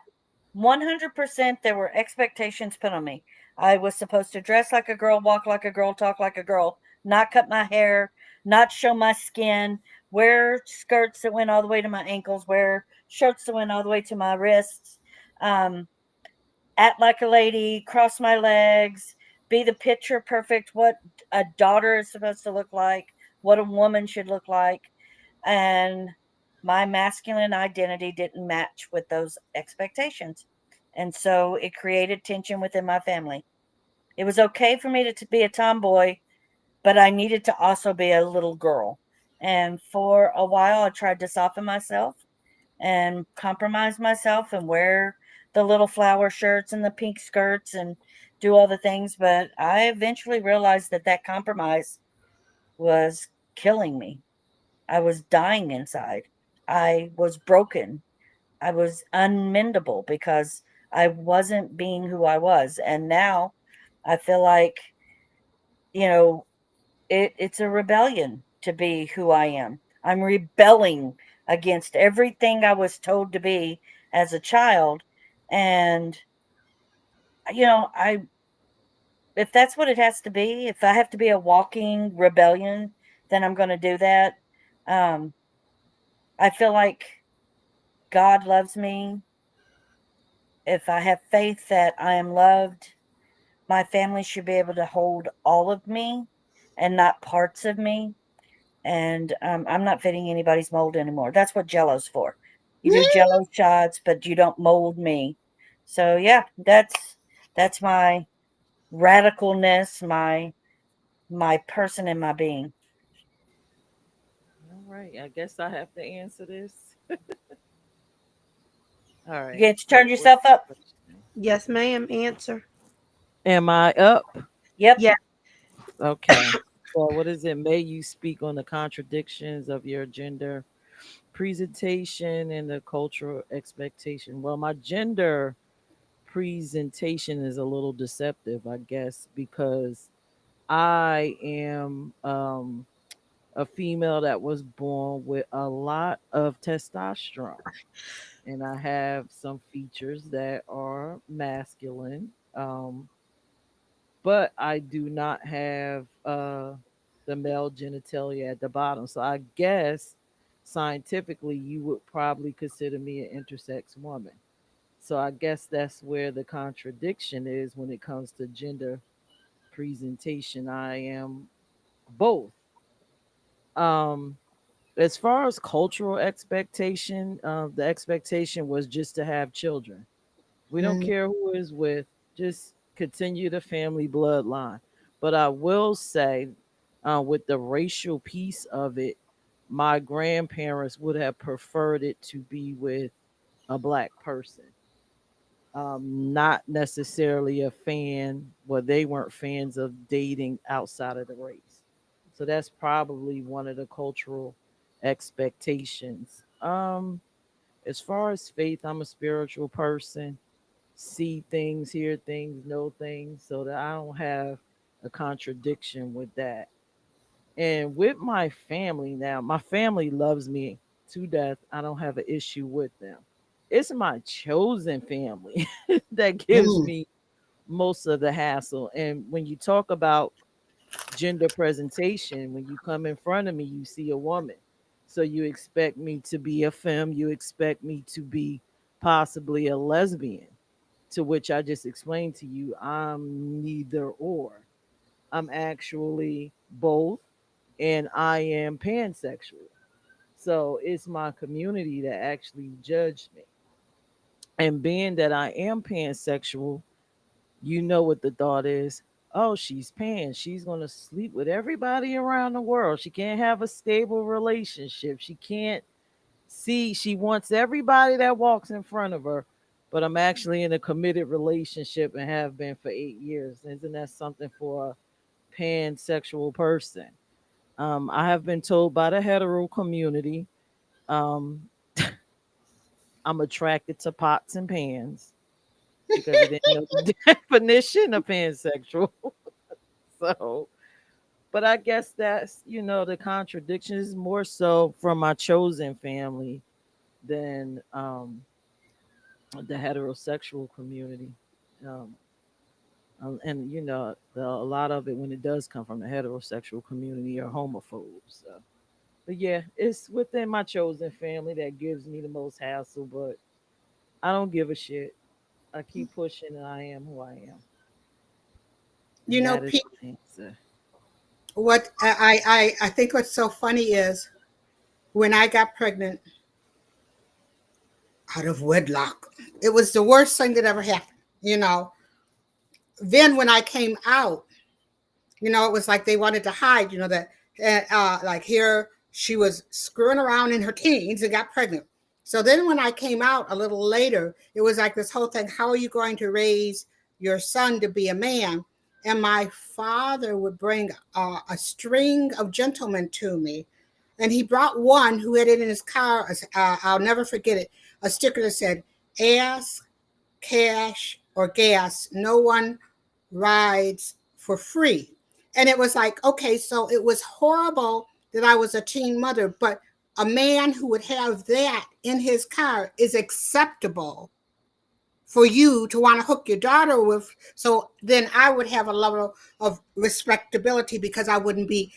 100% there were expectations put on me. I was supposed to dress like a girl, walk like a girl, talk like a girl, not cut my hair, not show my skin, wear skirts that went all the way to my ankles, wear shirts that went all the way to my wrists, um, act like a lady, cross my legs, be the picture perfect, what a daughter is supposed to look like, what a woman should look like. And my masculine identity didn't match with those expectations. And so it created tension within my family. It was okay for me to be a tomboy, but I needed to also be a little girl. And for a while, I tried to soften myself and compromise myself and wear the little flower shirts and the pink skirts and do all the things. But I eventually realized that that compromise was killing me. I was dying inside. I was broken. I was unmendable because I wasn't being who I was. And now I feel like, you know, it's a rebellion to be who I am. I'm rebelling against everything I was told to be as a child. And, I if that's what it has to be, if I have to be a walking rebellion, then I'm going to do that. Um, I feel like God loves me. If I have faith that I am loved, my family should be able to hold all of me and not parts of me. And I'm not fitting anybody's mold anymore. That's what Jello's for. You do Jello shots, but you don't mold me. So yeah, that's my radicalness, my person and my being. All right. I guess I have to answer this. All You right. get to turn What's yourself the up. question? Yes, ma'am. Answer. Am I up? Yep. Yeah. Okay. So, what is it? May you speak on the contradictions of your gender presentation and the cultural expectation. Well, my gender presentation is a little deceptive, I guess, because I am a female that was born with a lot of testosterone, and I have some features that are masculine. But I do not have the male genitalia at the bottom. So I guess scientifically, you would probably consider me an intersex woman. So I guess that's where the contradiction is when it comes to gender presentation. I am both. Um, as far as cultural expectation, the expectation was just to have children. We don't Mm, care who is with, just continue the family bloodline. But I will say, with the racial piece of it, my grandparents would have preferred it to be with a black person. Not necessarily a fan, well, they weren't fans of dating outside of the race. So that's probably one of the cultural expectations. As far as faith, I'm a spiritual person, see things, hear things, know things, so that I don't have a contradiction with that. And with my family now, my family loves me to death. I don't have an issue with them. It's my chosen family that gives mm. me most of the hassle. And when you talk about gender presentation, when you come in front of me, you see a woman. So you expect me to be a femme, you expect me to be possibly a lesbian, to which I just explained to you, I'm neither or. I'm actually both, and I am pansexual. So it's my community that actually judged me. And being that I am pansexual, you know what the thought is. Oh, she's pan. She's going to sleep with everybody around the world. She can't have a stable relationship. She can't see, she wants everybody that walks in front of her, but I'm actually in a committed relationship and have been for 8 years. Isn't that something for a pansexual person? I have been told by the hetero community, um, I'm attracted to pots and pans because I didn't know the definition of pansexual. So, but I guess that's, the contradiction is more so from my chosen family than the heterosexual community. Um, and a lot of it, when it does come from the heterosexual community, are homophobes. So. But yeah, it's within my chosen family that gives me the most hassle. But I don't give a shit. I keep pushing, and I am who I am, You and know, that is Pete, my answer. what I think what's so funny is when I got pregnant out of wedlock, it was the worst thing that ever happened. You know, then when I came out, it was like they wanted to hide, that like here she was screwing around in her teens and got pregnant. So then when I came out a little later, it was like this whole thing, how are you going to raise your son to be a man? And my father would bring a string of gentlemen to me. And he brought one who had it in his car. I'll never forget it. A sticker that said, ask, cash, or gas. No one rides for free. And it was like, okay, so it was horrible that I was a teen mother, but a man who would have that in his car is acceptable for you to want to hook your daughter with. So then I would have a level of respectability because I wouldn't be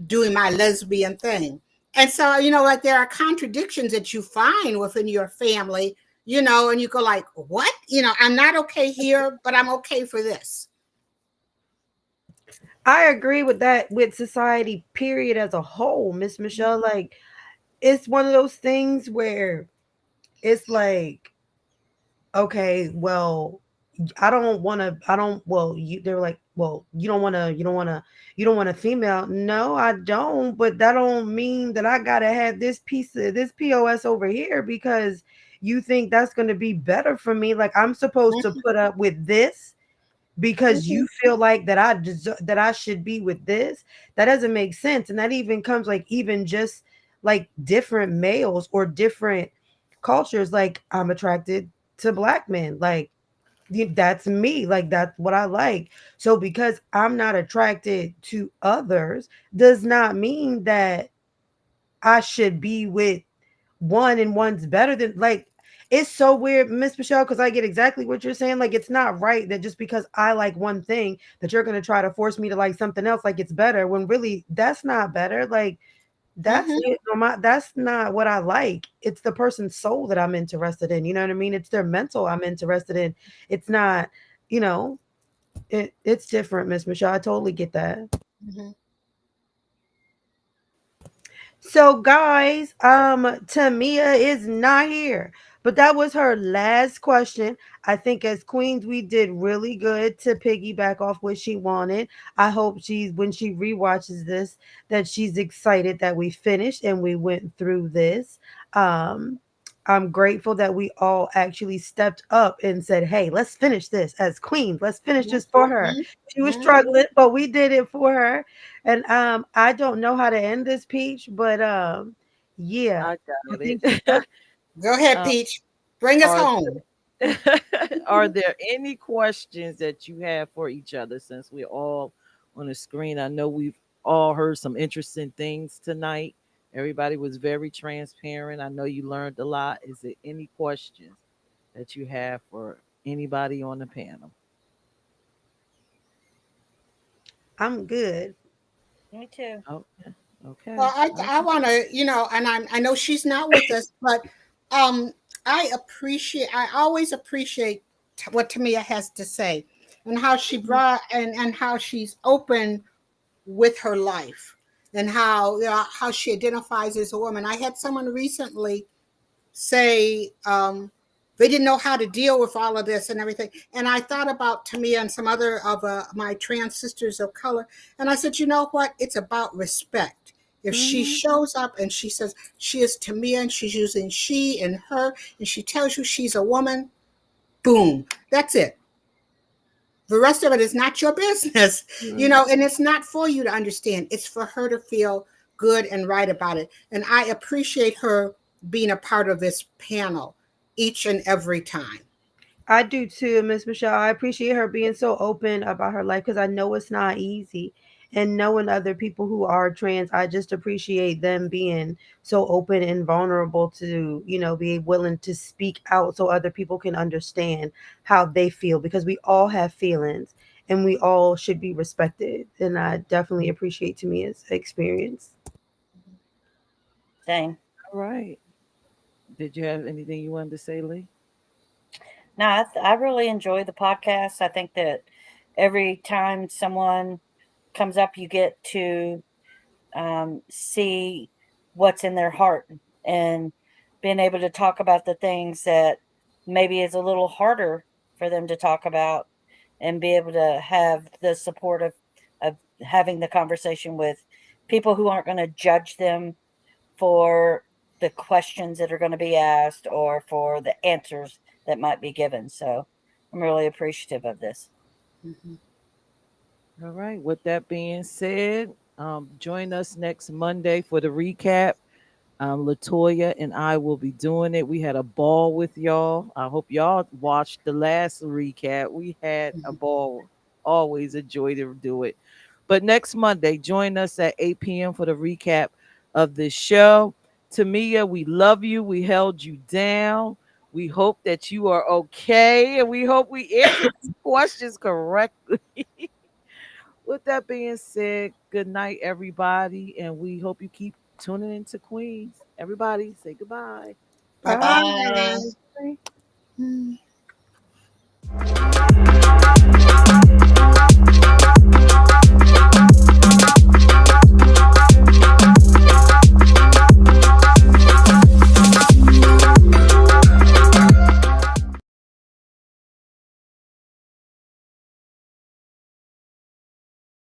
doing my lesbian thing. And so, like there are contradictions that you find within your family, and you go like, what? I'm not okay here, but I'm okay for this. I agree with that, with society period as a whole, Miss Michelle. Like, it's one of those things where it's like, okay, well, I don't want to. I don't. Well, they're like, well, you don't want to. You don't want to. You don't want a female. No, I don't. But that don't mean that I gotta have this piece of this POS over here because you think that's gonna be better for me. Like I'm supposed to put up with this because Mhm. you feel like that I deserve, that I should be with this. That doesn't make sense. And that even comes like even just like different males or different cultures. Like I'm attracted to black men. Like that's me. Like that's what I like. So because I'm not attracted to others does not mean that I should be with one and one's better than like it's so weird, Miss Michelle, because I get exactly what you're saying. Like it's not right that just because I like one thing that you're gonna try to force me to like something else like it's better when really that's not better. Like that's Mhm. that's not what I like. It's the person's soul that I'm interested in. You know what I mean? It's their mental I'm interested in. It's not, you know, it's different, Miss Michelle. I totally get that. Mhm. So guys, Tamia is not here, but that was her last question. I think as queens we did really good to piggyback off what she wanted. I hope she's when she rewatches this that she's excited that we finished and we went through this. Um I'm grateful that we all actually stepped up and said, "Hey, let's finish this as queens. Let's finish Mhm. this for her." She was Mhm. struggling, but we did it for her. And I don't know how to end this Peach, but yeah. I I got think it. Go ahead, um, Peach. Bring us are home. are there any questions that you have for each other since we're all on the screen? I know we've all heard some interesting things tonight. Everybody was very transparent. I know you learned a lot. Is there any questions that you have for anybody on the panel? I'm good. Me too. Okay. Well, Okay. I want to, and I know she's not with us, but um, I always appreciate what Tamia has to say and how she Mhm. brought and how she's open with her life and how she identifies as a woman. I had someone recently say they didn't know how to deal with all of this and everything. And I thought about Tamia and some other of my trans sisters of color. And I said, you know what? It's about respect. If she Mhm. shows up and she says she is Tamia and she's using she and her and she tells you she's a woman, boom, that's it. The rest of it is not your business, Mhm. and it's not for you to understand. It's for her to feel good and right about it. And I appreciate her being a part of this panel each and every time. I do too, Miss Michelle. I appreciate her being so open about her life because I know it's not easy. And knowing other people who are trans, I just appreciate them being so open and vulnerable to, be willing to speak out so other people can understand how they feel because we all have feelings and we all should be respected. And I definitely appreciate Tamia's experience. Same. All right. Did you have anything you wanted to say, Lee? No, I really enjoy the podcast. I think that every time someone comes up, you get to see what's in their heart and being able to talk about the things that maybe is a little harder for them to talk about and be able to have the support of having the conversation with people who aren't going to judge them for the questions that are going to be asked or for the answers that might be given. So I'm really appreciative of this. Mhm. All right. With that being said, join us next Monday for the recap. Latoya and I will be doing it. We had a ball with y'all. I hope y'all watched the last recap. We had a Mhm. ball. Always a joy to do it. But next Monday, join us at 8 p.m. for the recap of this show. Tamia, we love you. We held you down. We hope that you are okay. And we hope we answered these questions correctly. With that being said, good night, everybody. And we hope you keep tuning into Queens. Everybody, say goodbye. Bye Bye. Bye. bye. Bye.